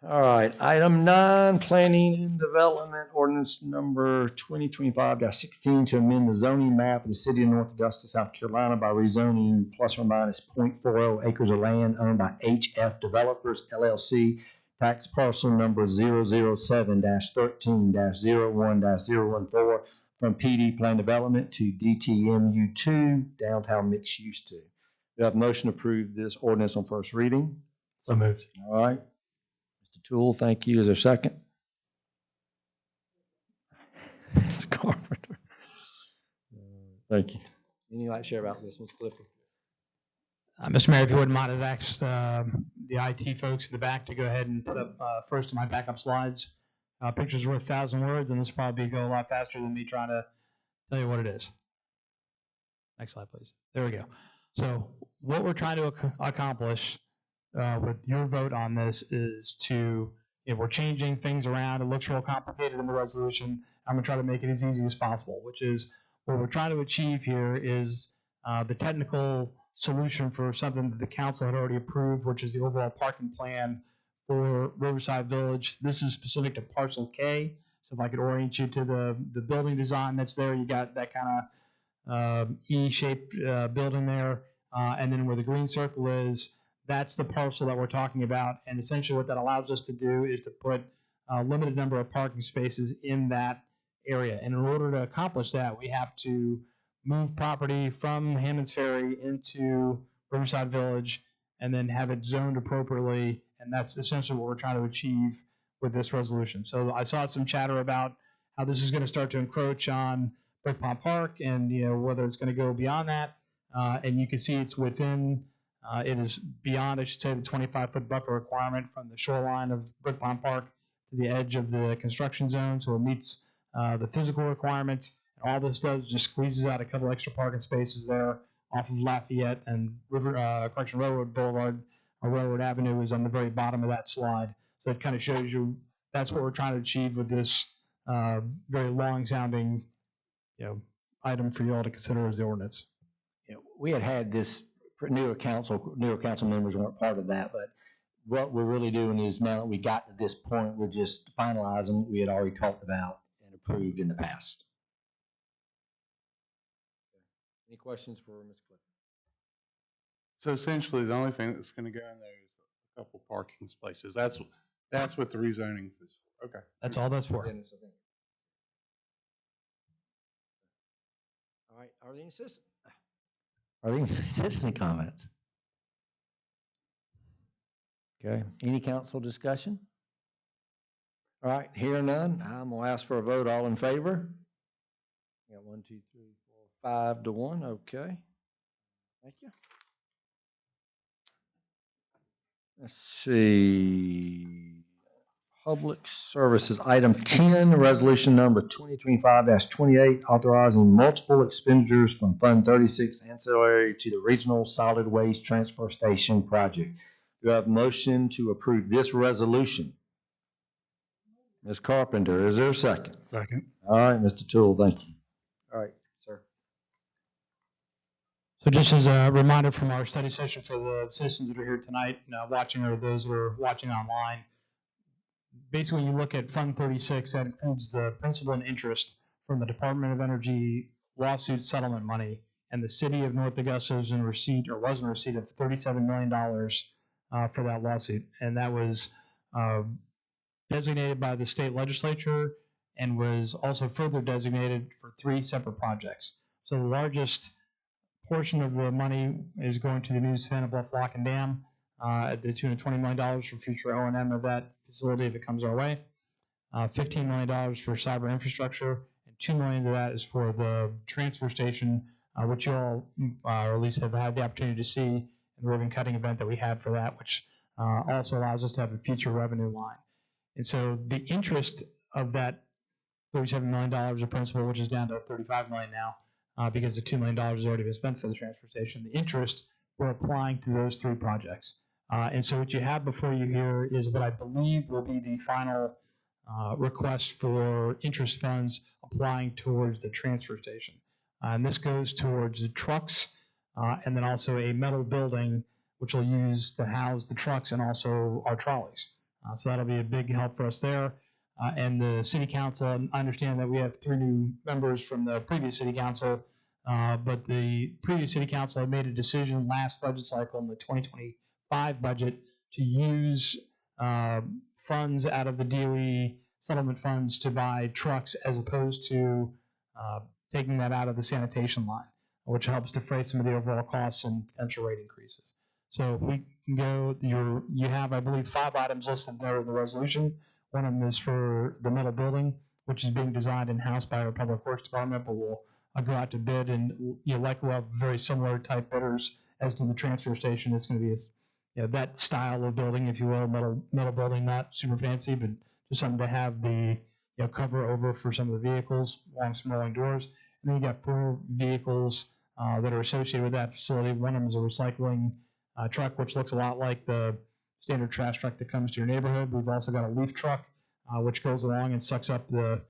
All right, item 9, planning and development ordinance number 2025-16 to amend the zoning map of the city of North Augusta, South Carolina by rezoning plus or minus 0.40 acres of land owned by HF Developers LLC, tax parcel number 007-13-01-014 from PD Plan Development to DTMU2 Downtown Mixed Use 2. Do I have a motion to approve this ordinance on first reading? So moved. All right. Mr. Toole, thank you. Is there a second? Mr. Carpenter. Thank you. Anything you'd like to share about this, Ms. Clifford? Mr. Mayor, if you wouldn't mind, I've asked the IT folks in the back to go ahead and put up first of my backup slides. Pictures are worth 1,000 words, and this will probably go a lot faster than me trying to tell you what it is. Next slide, please. There we go. So what we're trying to accomplish with your vote on this is to, if we're changing things around, it looks real complicated in the resolution. I'm going to try to make it as easy as possible, which is what we're trying to achieve here is the technical solution for something that the council had already approved, which is the overall parking plan for Riverside Village. This is specific to parcel K. So if I could orient you to the building design that's there, you got that kind of E-shaped building there. And then where the green circle is, that's the parcel that we're talking about. And essentially what that allows us to do is to put a limited number of parking spaces in that area. And in order to accomplish that, we have to move property from Hammond's Ferry into Riverside Village and then have it zoned appropriately. And that's essentially what we're trying to achieve with this resolution. So I saw some chatter about how this is going to start to encroach on Brick Pond Park and whether it's going to go beyond that. And you can see it's within, it is beyond, I should say, the 25-foot buffer requirement from the shoreline of Brick Pond Park to the edge of the construction zone. So it meets the physical requirements. And all this does is just squeezes out a couple extra parking spaces there off of Lafayette and Railroad Boulevard. Railroad Avenue is on the very bottom of that slide. So it kind of shows you that's what we're trying to achieve with this very long-sounding, item for you all to consider as the ordinance. We had this, newer council members weren't part of that, but what we're really doing is now that we got to this point, we're just finalizing what we had already talked about and approved in the past. Any questions for Ms. Clifford? So essentially, the only thing that's going to go in there is a couple parking spaces. That's what the rezoning is for. Okay. That's all that's for. All right. Are there any citizen comments? Okay. Any council discussion? All right. Hearing none, I'm going to ask for a vote. All in favor? Got 1, 2, 3, 4, 5-1. Okay. Thank you. Let's see. Public Services, item 10, resolution number 2025-28, authorizing multiple expenditures from Fund 36 ancillary to the Regional Solid Waste Transfer Station project. Do I have a motion to approve this resolution? Ms. Carpenter, is there a second? Second. All right, Mr. Toole, thank you. All right, sir. So just as a reminder from our study session for the citizens that are here tonight, watching, or those that are watching online, basically when you look at Fund 36, that includes the principal and interest from the Department of Energy lawsuit settlement money, and the city of North Augusta was in receipt of $37 million for that lawsuit. And that was designated by the state legislature and was also further designated for 3 separate projects. So the largest portion of the money is going to the new Savannah Bluff Lock and Dam at the tune of $20 million for future O&M of that facility if it comes our way. $15 million for cyber infrastructure, and $2 million of that is for the transfer station, which you all, or at least have had the opportunity to see in the ribbon cutting event that we had for that, which also allows us to have a future revenue line. And so the interest of that $37 million of principal, which is down to $35 million now, because the $2 million has already been spent for the transfer station, the interest we're applying to those 3 projects. And so what you have before you here is what I believe will be the final request for interest funds applying towards the transfer station. And this goes towards the trucks and then also a metal building which will use to house the trucks and also our trolleys. So that'll be a big help for us there. And the city council, I understand that we have 3 new members from the previous city council, but the previous city council had made a decision last budget cycle in the 2025 budget to use funds out of the DOE settlement funds to buy trucks as opposed to taking that out of the sanitation line, which helps defray some of the overall costs and potential rate increases. So if we can go, you have, I believe, 5 items listed there in the resolution. One of them is for the metal building, which is being designed in-house by our Public Works Department, but we'll go out to bid, and you'll likely have very similar type bidders as to the transfer station. It's going to be that style of building, if you will, metal building, not super fancy, but just something to have the cover over for some of the vehicles along some rolling doors. And then you got 4 vehicles that are associated with that facility. One of them is a recycling truck, which looks a lot like the standard trash truck that comes to your neighborhood. We've also got a leaf truck, which goes along and sucks up the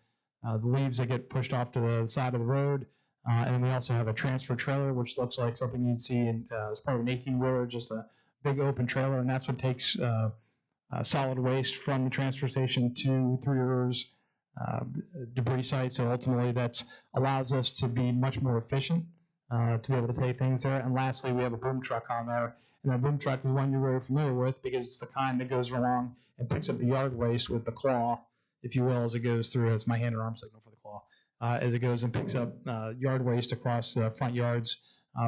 leaves that get pushed off to the side of the road. And then we also have a transfer trailer, which looks like something you'd see as part of an 18-wheeler, just a big open trailer, and that's what takes solid waste from the transfer station to Three Rivers debris site. So ultimately, that allows us to be much more efficient to be able to take things there. And lastly, we have a boom truck on there. And that boom truck is one you're very familiar with because it's the kind that goes along and picks up the yard waste with the claw, if you will, as it goes through. It's my hand and arm signal for the claw. As it goes and picks up yard waste across the front yards,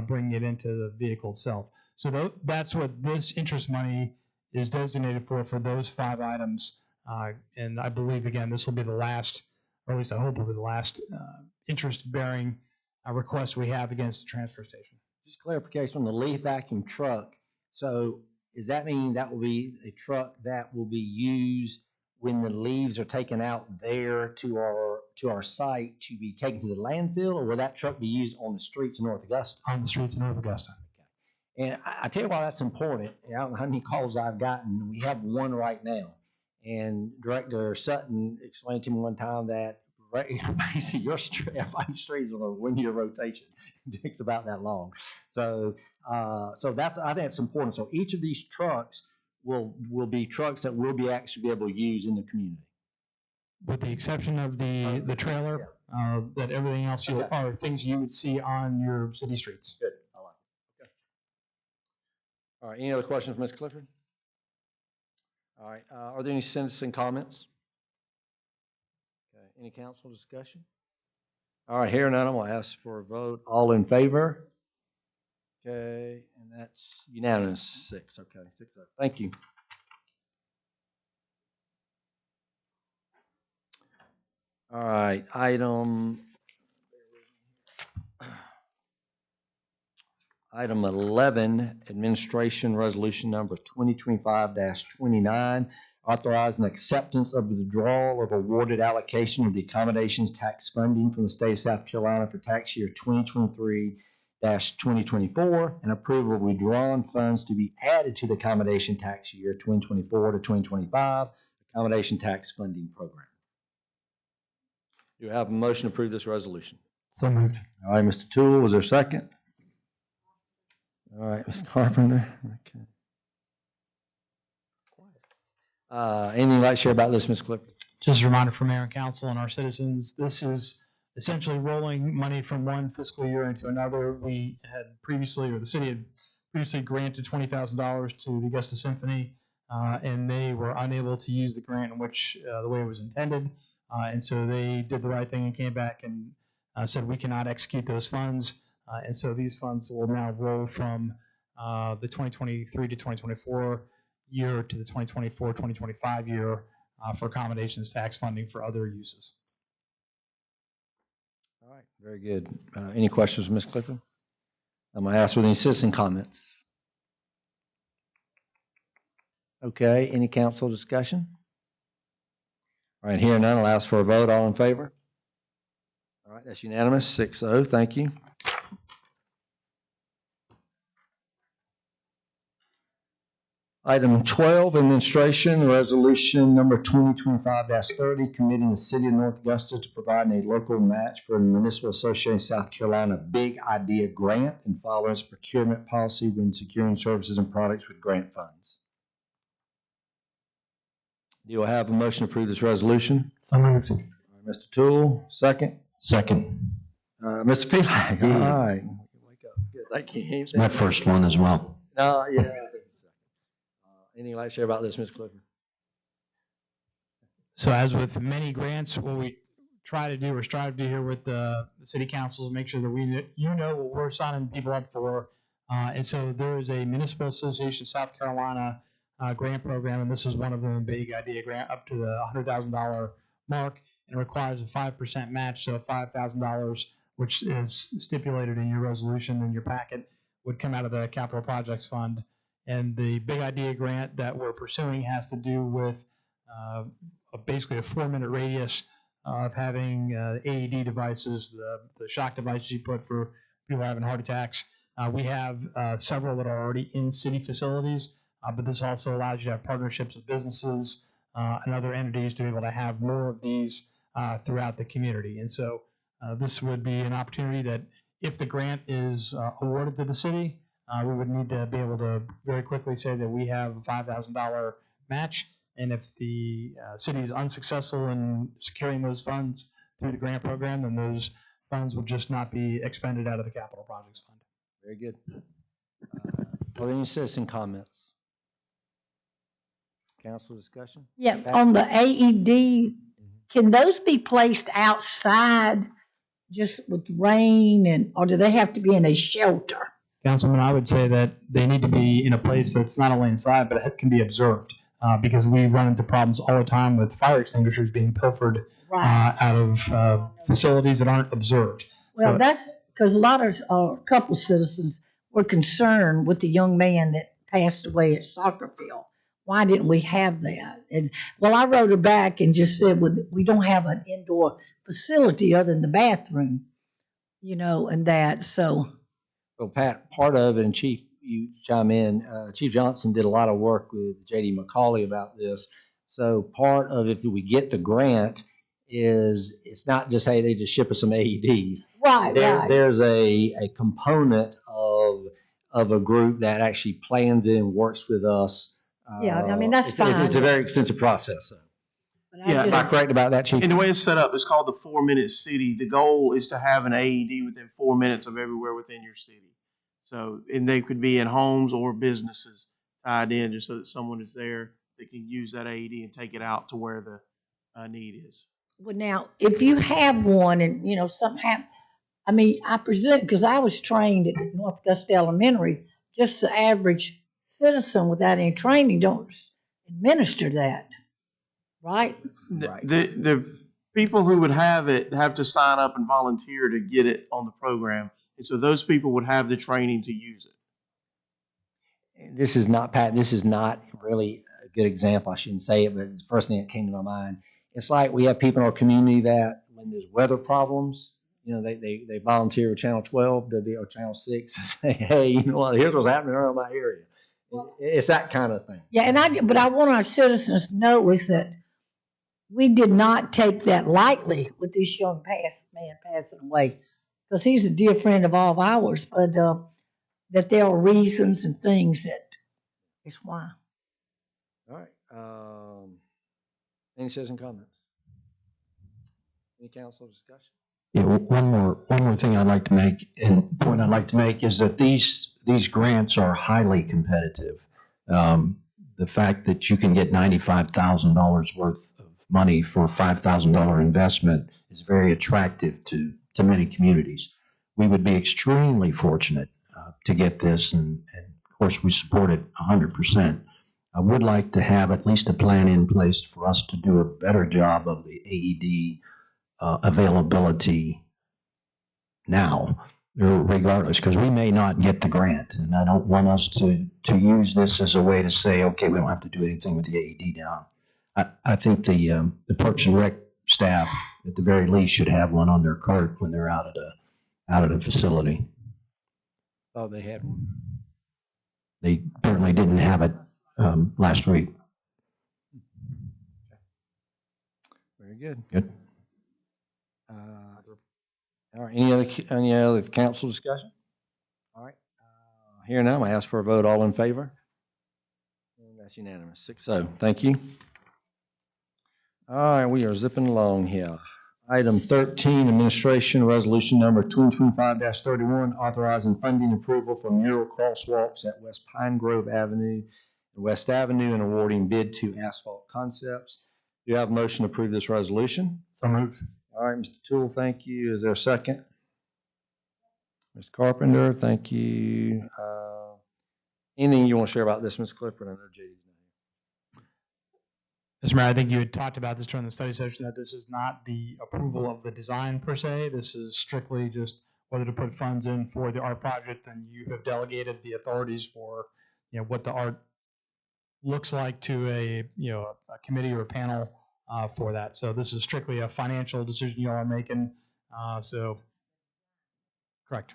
bringing it into the vehicle itself. So that's what this interest money is designated for those 5 items. And I believe, again, this will be the last, or at least I hope will be the last interest-bearing request we have against the transfer station. Just clarification on the leaf vacuum truck. So does that mean that will be a truck that will be used when the leaves are taken out there to our site to be taken to the landfill, or will that truck be used on the streets of North Augusta? On the streets of North Augusta. Okay. And I tell you why that's important. I don't know how many calls I've gotten. We have one right now. And Director Sutton explained to me one time that basically your street is on a 1-year rotation. It takes about that long. So that's, I think it's important. So each of these trucks will be trucks that will be actually be able to use in the community. With the exception of the trailer, that everything else are things you would see on your city streets. Good. I like it. Okay. All right. Any other questions for Ms. Clifford? All right. Are there any citizen comments? Okay. Any council discussion? All right. Here none. I'm going to ask for a vote. All in favor? Okay. And that's unanimous. 6. Okay. 6-0. Thank you. All right. Item 11, Administration Resolution Number 2025-29, authorizing acceptance of the withdrawal of awarded allocation of the accommodations tax funding from the state of South Carolina for tax year 2023-2024, and approval of withdrawn funds to be added to the accommodation tax year 2024 to 2025 accommodation tax funding program. Do you have a motion to approve this resolution? So moved. All right, Mr. Toole, was there a second? All right, Ms. Carpenter. Okay. Anything you'd like to share about this, Ms. Clifford? Just a reminder for Mayor and Council and our citizens, this is essentially rolling money from one fiscal year into another. We had previously, or the city had previously granted $20,000 to the Augusta Symphony and they were unable to use the grant in which the way it was intended. And so they did the right thing and came back and said we cannot execute those funds. And so these funds will now roll from the 2023 to 2024 year to the 2024-2025 year for accommodations tax funding for other uses. All right, very good. Any questions, Ms. Clifford? I'm going to ask for any citizen comments. Okay, any council discussion? All right, hearing none, I'll ask for a vote. All in favor? All right, that's unanimous, 6-0. Thank you. Item 12, administration, resolution number 2025-30, committing the city of North Augusta to provide a local match for the Municipal Association of South Carolina Big Idea Grant and following its procurement policy when securing services and products with grant funds. Do I have a motion to approve this resolution? So moved. Mr. Toole, second. Second. Mr. Feeling, all right. Wake up. Good. Thank you. It's my first one as well. No, yeah. I think it's second. Anything you'd like to share about this, Ms. Clifford? So as with many grants, what we try to do or strive to do here with the city council is make sure that you know what we're signing people up for. And so there is a Municipal Association of South Carolina grant program, and this is one of them, a Big Idea grant up to the $100,000 mark, and requires a 5% match, so $5,000, which is stipulated in your resolution in your packet, would come out of the Capital Projects Fund. And the Big Idea grant that we're pursuing has to do with basically a 4-minute radius of having AED devices, the shock devices you put for people having heart attacks. We have several that are already in city facilities, but this also allows you to have partnerships with businesses and other entities to be able to have more of these throughout the community. And so this would be an opportunity that if the grant is awarded to the city, we would need to be able to very quickly say that we have a $5,000 match. And if the city is unsuccessful in securing those funds through the grant program, then those funds would just not be expended out of the Capital Projects Fund. Very good. Are there any citizen comments? Council discussion? Yeah, on the AED, can those be placed outside just with rain or do they have to be in a shelter? Councilman, I would say that they need to be in a place that's not only inside, but it can be observed. Because we run into problems all the time with fire extinguishers being pilfered out of facilities that aren't observed. Well, So- that's because a couple citizens were concerned with the young man that passed away at soccer field. Why didn't we have that? And well, I wrote her back and just said, well, we don't have an indoor facility other than the bathroom, and that. So, Well, Pat, part of it, and Chief, you chime in, Chief Johnson did a lot of work with J.D. McCauley about this. So part of if we get the grant is it's not just, hey, they just ship us some AEDs. right. There's a component of a group that actually plans it and works with us. Yeah, I mean, that's fine. It's a very extensive process. So. Yeah, Am I correct about that, Chief? And the way it's set up, it's called the 4-minute city. The goal is to have an AED within 4 minutes of everywhere within your city. So, and they could be in homes or businesses tied in just so that someone is there that can use that AED and take it out to where the need is. Well, now, if you have one and, something happens, I mean, I presume, because I was trained at North Augusta Elementary, just the average citizen without any training don't administer that, right? The people who would have it have to sign up and volunteer to get it on the program. And so those people would have the training to use it. This is not, Pat, this is not really a good example. I shouldn't say it, but it's the first thing that came to my mind. It's like we have people in our community that when there's weather problems, they volunteer with Channel 12 or Channel 6 and say, hey, you know what, here's what's happening around my area. It's that kind of thing. Yeah, but I want our citizens to know is that we did not take that lightly with this young man passing away, because he's a dear friend of all of ours, but that there are reasons and things that is why. All right. Any citizen comments? Any council discussion? Yeah, one more thing I'd like to make, and point I'd like to make is that these grants are highly competitive. the fact that you can get $95,000 worth of money for a $5,000 investment is very attractive to many communities. We would be extremely fortunate to get this, and of course we support it 100%. I would like to have at least a plan in place for us to do a better job of the AED availability now, regardless, because we may not get the grant, and I don't want us to use this as a way to say, okay, we don't have to do anything with the AED now. I think the Parks and Rec staff, at the very least, should have one on their cart when they're out at a facility. Oh, they had one. They apparently didn't have it last week. Very good. Good. All right, any other council discussion? All right, here now, I'm gonna ask for a vote. All in favor? And that's unanimous, 6-0. Thank you. All right, we are zipping along here. Item 13, administration resolution number 2025-31, authorizing funding approval for mural crosswalks at West Pine Grove Avenue and West Avenue and awarding bid to Asphalt Concepts. Do you have a motion to approve this resolution? So moved. All right, Mr. Toole, thank you. Is there a second? Ms. Carpenter, thank you. Anything you want to share about this, Ms. Clifford? I know JD's not Mr. Mayor, I think you had talked about this during the study session, that this is not the approval of the design per se. This is strictly just whether to put funds in for the art project, and you have delegated the authorities for, what the art looks like to a committee or a panel for that. So this is strictly a financial decision you all are making. Correct.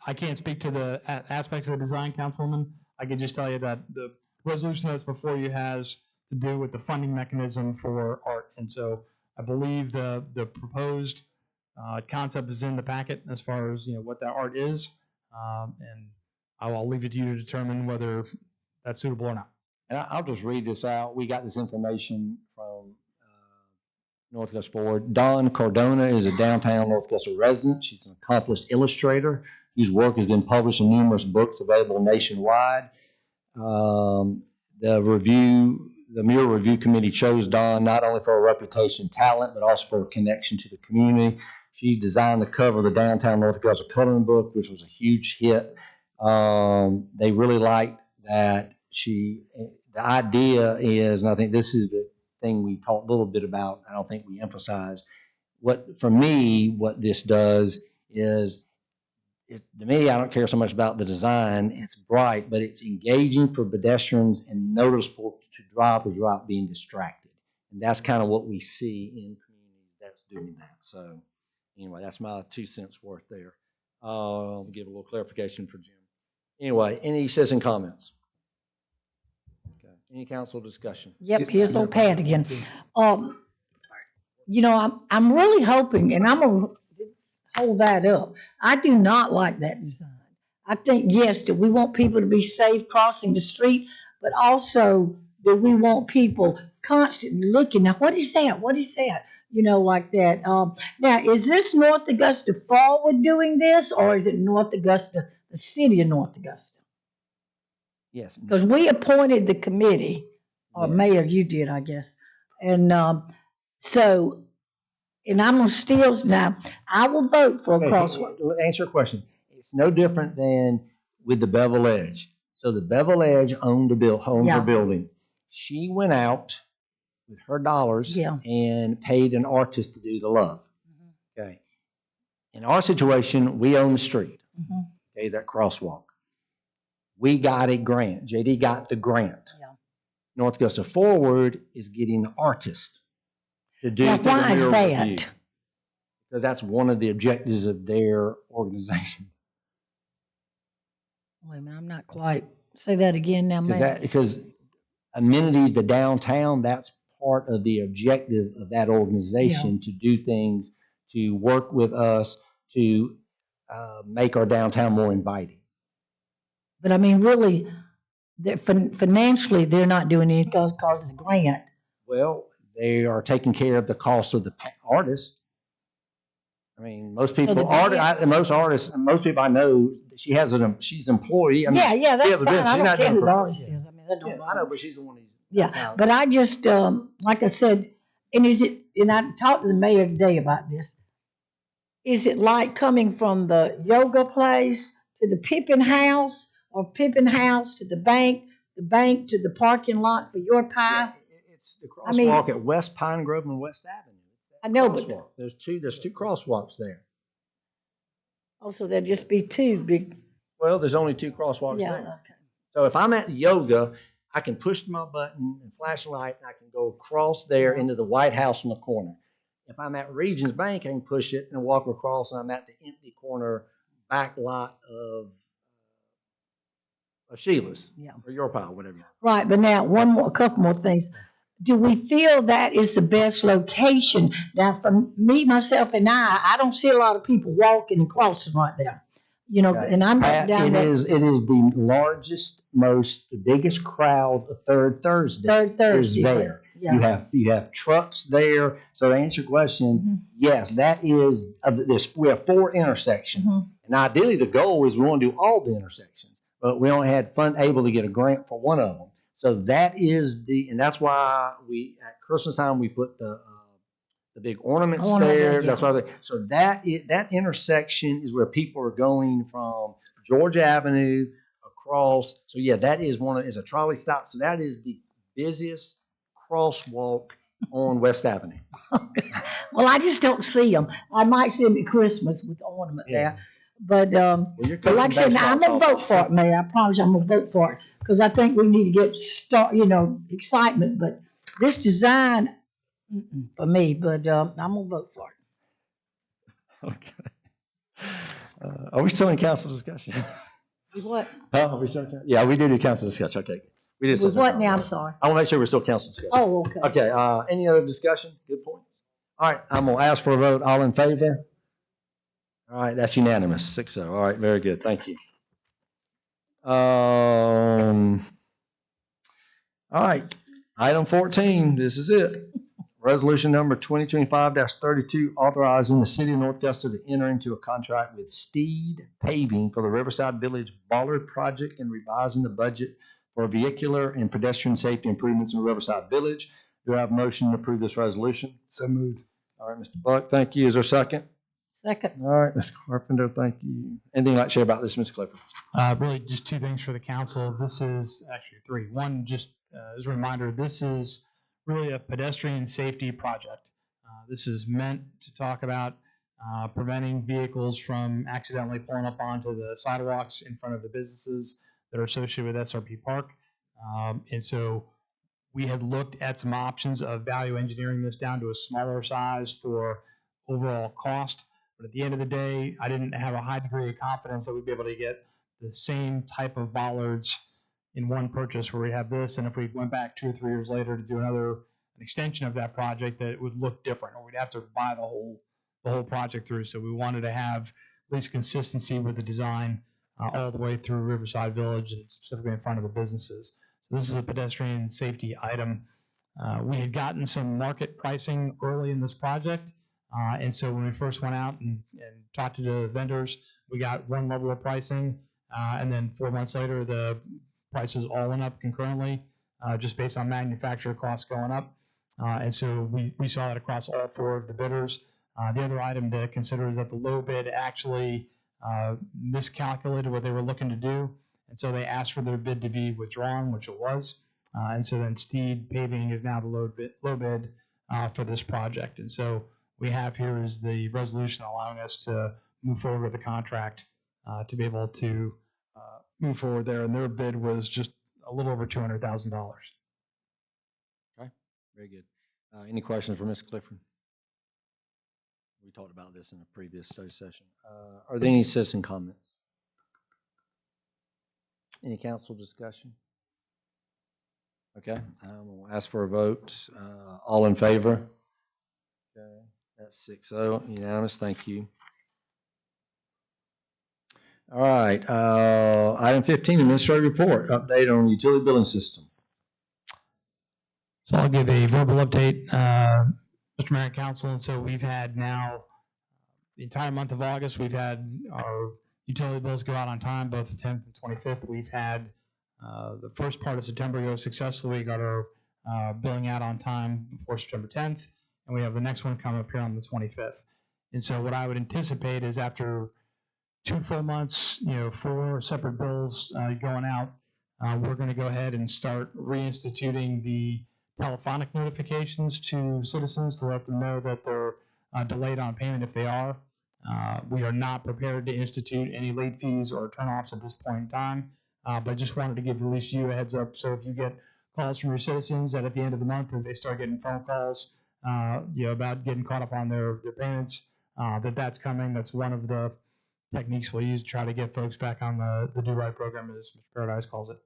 I can't speak to the aspects of the design, Councilwoman. I can just tell you that the resolution that's before you has to do with the funding mechanism for art. And so I believe the proposed concept is in the packet as far as what that art is. And I'll leave it to you to determine whether that's suitable or not. And I'll just read this out. We got this information from North Augusta Forward. Dawn Cardona is a downtown North Augusta resident. She's an accomplished illustrator whose work has been published in numerous books available nationwide. The Mural Review Committee chose Dawn not only for her reputation and talent, but also for her connection to the community. She designed the cover of the Downtown North Augusta Coloring Book, which was a huge hit. They really liked that the idea is, and I think this is the thing we talked a little bit about, I don't think we emphasize, for me, what this does is, to me, I don't care so much about the design. It's bright, but it's engaging for pedestrians and noticeable to drivers without being distracted. And that's kind of what we see in communities that's doing that. So anyway, that's my 2 cents worth there. I'll give a little clarification for Jim. Anyway, any citizen comments? Okay. Any council discussion? Yep, here's old Pat again. I'm really hoping, and I'm gonna hold that up. I do not like that design. I think, yes, that we want people to be safe crossing the street, but also that we want people constantly looking. Now, what is that? What is that? Like that. Now, is this North Augusta Forward doing this, or is it North Augusta, the city of North Augusta? Yes. Because we appointed the committee, or Mayor, you did, I guess. And and I'm going to still, now, I will vote for a crosswalk. Answer your question. It's no different than with the Bevel Edge. So the Bevel Edge owns her building. She went out with her dollars and paid an artist to do the love. Okay. In our situation, we own the street. Okay, that crosswalk. We got a grant. JD got the grant. North Augusta Forward is getting the artist to do. Now, why is that? Review. Because that's one of the objectives of their organization. Wait a minute, I'm not quite. Say that again now, Mayor. Because amenities, the downtown, that's part of the objective of that organization to do things, to work with us, to make our downtown more inviting. But I mean, really, financially, they're not doing anything because of the grant. Well, they are taking care of the cost of the artist. I mean, most people, most people I know, she's an employee. I mean, that's fine. I don't care who the artist is. I mean, that don't Yeah, I bother know, me. but she's the one who's. Yeah, but I just, like I said, and I talked to the mayor today about this. Is it like coming from the yoga place to the Pippin house, or Pippin house to the bank to the parking lot for your pie? It's the I mean- crosswalk at West Pine Grove and West Avenue. I know, but, Crosswalk. There's two crosswalks there. oh, so there'd just be two big, Well, there's only two crosswalks yeah, there. okay. So if I'm at yoga, I can push my button and flash a light, and I can go across there Yeah. into the White House in the corner. If I'm at Regions Bank, I can push it and walk across, and I'm at the empty corner back lot of Sheila's, Yeah. or your pile, whatever. Right, but now, a couple more things. Do we feel that is the best location? Now, for me, myself, and I don't see a lot of people walking and crossing right there. You know, and I'm Pat, down it there. is the largest, the biggest crowd of Third Thursday. Third Thursday, is there. yeah. You have trucks there. So to answer your question, yes, that is of this. We have 4 intersections, and ideally the goal is we want to do all the intersections, but we only had able to get a grant for one of them. So that is and that's why at Christmas time we put the big ornaments there. Yeah. That's why so that intersection is where people are going from Georgia Avenue across. So yeah, that is is a trolley stop. So that is the busiest crosswalk on West Avenue. Well, I just don't see them. I might see them at Christmas with the ornament there. But, but like I said, now I'm gonna vote for it, Mayor. I promise you I'm gonna vote for it. Because I think we need to get excitement. But this design, for me, but I'm gonna vote for it. Okay. Are we still in council discussion? What? Are we still? Yeah, we did council discussion. Okay. We did. With what now? I'm sorry. I want to make sure we're still council discussion. Oh, okay. Okay. Any other discussion? Good points. All right. I'm gonna ask for a vote. All in favor? All right. That's unanimous. 6-0. All right. Very good. Thank you. All right. Item 14. This is it. Resolution number 2025-32, authorizing the city of North Augusta to enter into a contract with Steed Paving for the Riverside Village Bollard Project and revising the budget for vehicular and pedestrian safety improvements in Riverside Village. Do I have a motion to approve this resolution? So moved. All right, Mr. Buck, thank you. Is there a second? Second. All right, Mr. Carpenter, thank you. Anything you'd like to share about this, Mr. Clifford? Really just 2 things for the council. This is actually 3. One, just as a reminder, this is really a pedestrian safety project. This is meant to talk about preventing vehicles from accidentally pulling up onto the sidewalks in front of the businesses that are associated with SRP Park. And so we had looked at some options of value engineering this down to a smaller size for overall cost. But at the end of the day, I didn't have a high degree of confidence that we'd be able to get the same type of bollards in one purchase where we have this, and if we went back 2 or 3 years later to do an extension of that project, that it would look different, or we'd have to buy the whole project through. So we wanted to have at least consistency with the design all the way through Riverside Village, and specifically in front of the businesses. So this is a pedestrian safety item. We had gotten some market pricing early in this project, and so when we first went out and talked to the vendors, we got one level of pricing, and then 4 months later, the prices all went up concurrently, just based on manufacturer costs going up. And so we saw that across all 4 of the bidders. The other item to consider is that the low bid actually miscalculated what they were looking to do. And so they asked for their bid to be withdrawn, which it was. And so then Steed Paving is now the low bid for this project. And so we have here is the resolution allowing us to move forward with the contract to be able to move forward there, and their bid was just a little over $200,000. Okay, very good. Any questions for Ms. Clifford? We talked about this in a previous study session. Are there any citizen comments? Any council discussion? Okay, we'll ask for a vote. All in favor? Okay, that's 6-0, unanimous. Thank you. All right, item 15, administrative report, update on utility billing system. So I'll give a verbal update, Mr. Mayor and Council. And so we've had now the entire month of August, we've had our utility bills go out on time, both the 10th and 25th. We've had The first part of September goes successfully. We got our billing out on time before September 10th, and we have the next one coming up here on the 25th. And so what I would anticipate is after 2 full months, 4 separate bills going out, we're going to go ahead and start reinstituting the telephonic notifications to citizens to let them know that they're delayed on payment if they are. We are not prepared to institute any late fees or turnoffs at this point in time, but just wanted to give at least you a heads up. So if you get calls from your citizens that at the end of the month, if they start getting phone calls, about getting caught up on their payments, that's coming. That's one of the techniques we'll use to try to get folks back on the Do Right program, as Mr. Paradise calls it.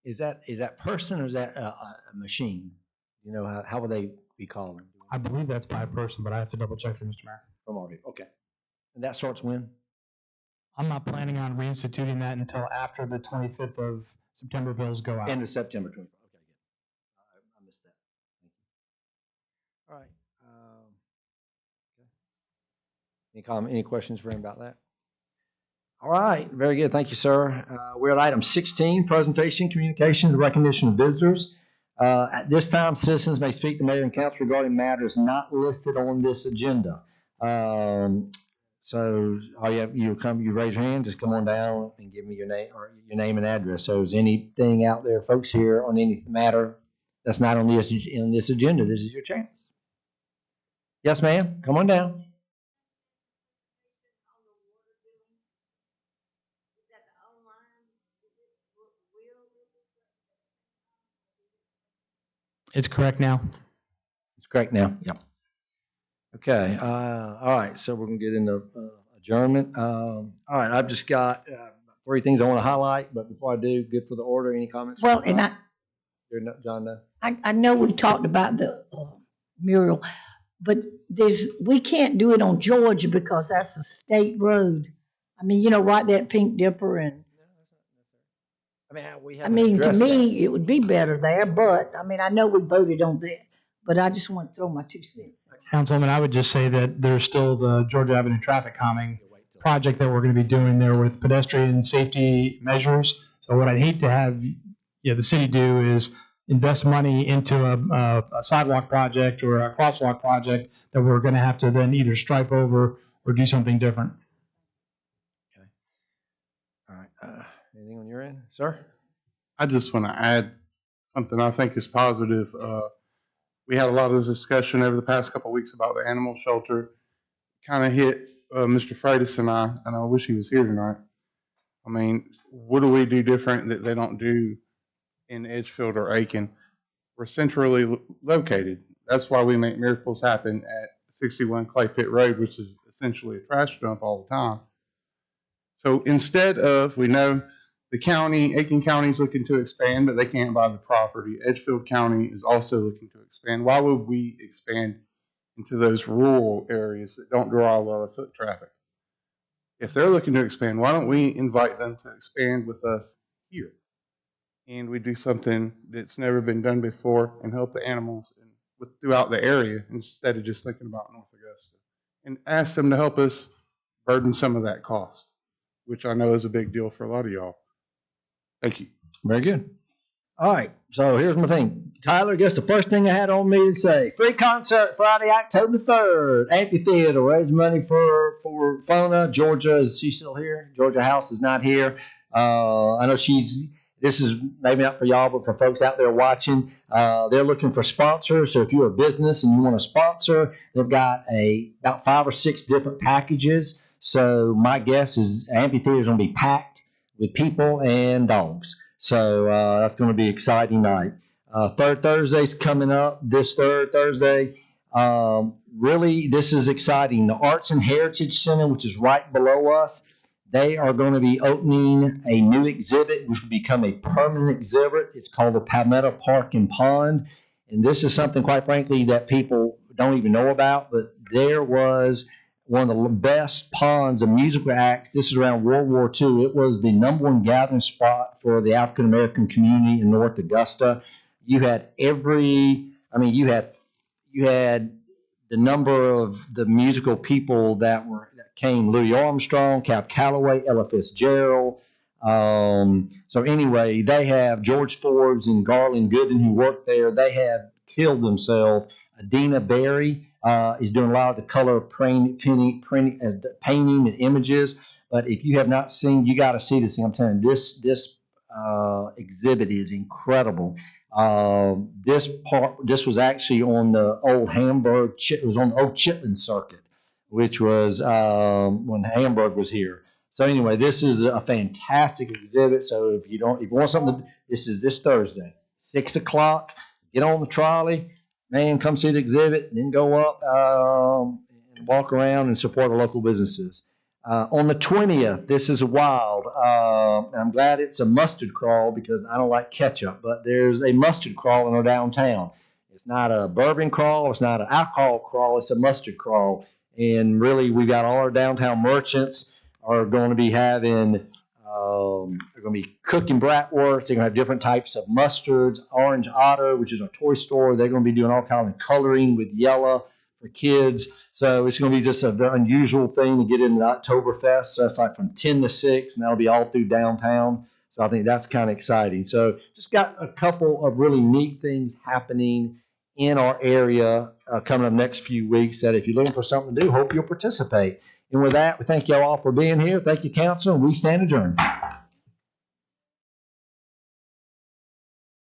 Is that person or is that a machine? How will they be calling? I believe that's by person, but I have to double check for Mr. Mayor. From already. Okay. And that starts when? I'm not planning on reinstituting that until after the 25th of September bills go out. End of September 25th. Okay, good. I missed that. Thank you. All right. Okay. Any comment, any questions for him about that? All right, very good. Thank you, sir. We're at item 16, presentation, communication, and recognition of visitors. At this time, citizens may speak to mayor and council regarding matters not listed on this agenda. So all you raise your hand, just come on down and give me your name and address. So is anything out there, folks, here on any matter that's not on this agenda? This is your chance. Yes, ma'am. Come on down. It's correct now. It's correct now. Yep. Okay. All right. So we're gonna get into adjournment. All right. I've just got 3 things I want to highlight, but before I do, good for the order. Any comments? Well, and John, no. I know we talked about the mural, but we can't do it on Georgia because that's a state road. I mean, right there at Pink Dipper and. To me, it would be better there, but, I know we voted on that, but I just want to throw my 2 cents. Councilman, I would just say that there's still the Georgia Avenue traffic calming project that we're going to be doing there with pedestrian safety measures. So what I'd hate to have the city do is invest money into a sidewalk project or a crosswalk project that we're going to have to then either stripe over or do something different. Okay. All right. Anything on your end, sir? I just want to add something I think is positive. We had a lot of discussion over the past couple of weeks about the animal shelter. Kind of hit Mr. Freitas and I wish he was here tonight. What do we do different that they don't do in Edgefield or Aiken? We're centrally located. That's why we make miracles happen at 61 Clay Pit Road, which is essentially a trash dump all the time. So instead of, we know the county, Aiken County is looking to expand, but they can't buy the property. Edgefield County is also looking to expand. Why would we expand into those rural areas that don't draw a lot of foot traffic? If they're looking to expand, why don't we invite them to expand with us here? And we do something that's never been done before and help the animals throughout the area instead of just thinking about North Augusta. And ask them to help us burden some of that cost, which I know is a big deal for a lot of y'all. Thank you. Very good. All right. So here's my thing. Tyler, I guess the first thing I had on me to say, free concert Friday, October 3rd, amphitheater, raise money for FONA. Georgia, is she still here? Georgia House is not here. I know this is maybe not for y'all, but for folks out there watching, they're looking for sponsors. So if you're a business and you want to sponsor, they've got about 5 or 6 different packages. So my guess is amphitheater is going to be packed with people and dogs. So that's going to be an exciting night. Third Thursday's coming up, this third Thursday. Really, this is exciting. The Arts and Heritage Center, which is right below us, they are going to be opening a new exhibit, which will become a permanent exhibit. It's called the Palmetto Park and Pond. And this is something, quite frankly, that people don't even know about, but there was one of the best ponds of musical acts. This is around World War II. It was the #1 gathering spot for the African American community in North Augusta. You had you had the number of the musical people that came: Louis Armstrong, Cap Calloway, Ella Fitzgerald, So anyway, they have George Forbes and Garland Gooden who work there. They have killed themselves. Adina Berry is doing a lot of the color painting and images. But if you have not seen, you got to see this thing. I'm telling you, this exhibit is incredible. This was actually on the old Hamburg. It was on the old Chitlin circuit, which was when Hamburg was here. So anyway, this is a fantastic exhibit. So if you want something, this is this Thursday, 6 o'clock. Get on the trolley, man. Come see the exhibit, then go up and walk around and support our local businesses. On the 20th, this is wild. I'm glad it's a mustard crawl because I don't like ketchup, but there's a mustard crawl in our downtown. It's not a bourbon crawl. It's not an alcohol crawl. It's a mustard crawl. And really, we got all our downtown merchants are going to be having, they're going to be cooking bratwurst. They're going to have different types of mustards. Orange Otter, which is a toy store, they're going to be doing all kinds of coloring with yellow for kids. So it's going to be just a very unusual thing to get into the Oktoberfest. So that's like from 10 to 6, and that'll be all through downtown. So I think that's kind of exciting. So just got a couple of really neat things happening in our area coming up next few weeks that if you're looking for something to do, hope you'll participate. And with that, we thank you all for being here. Thank you, council, and we stand adjourned.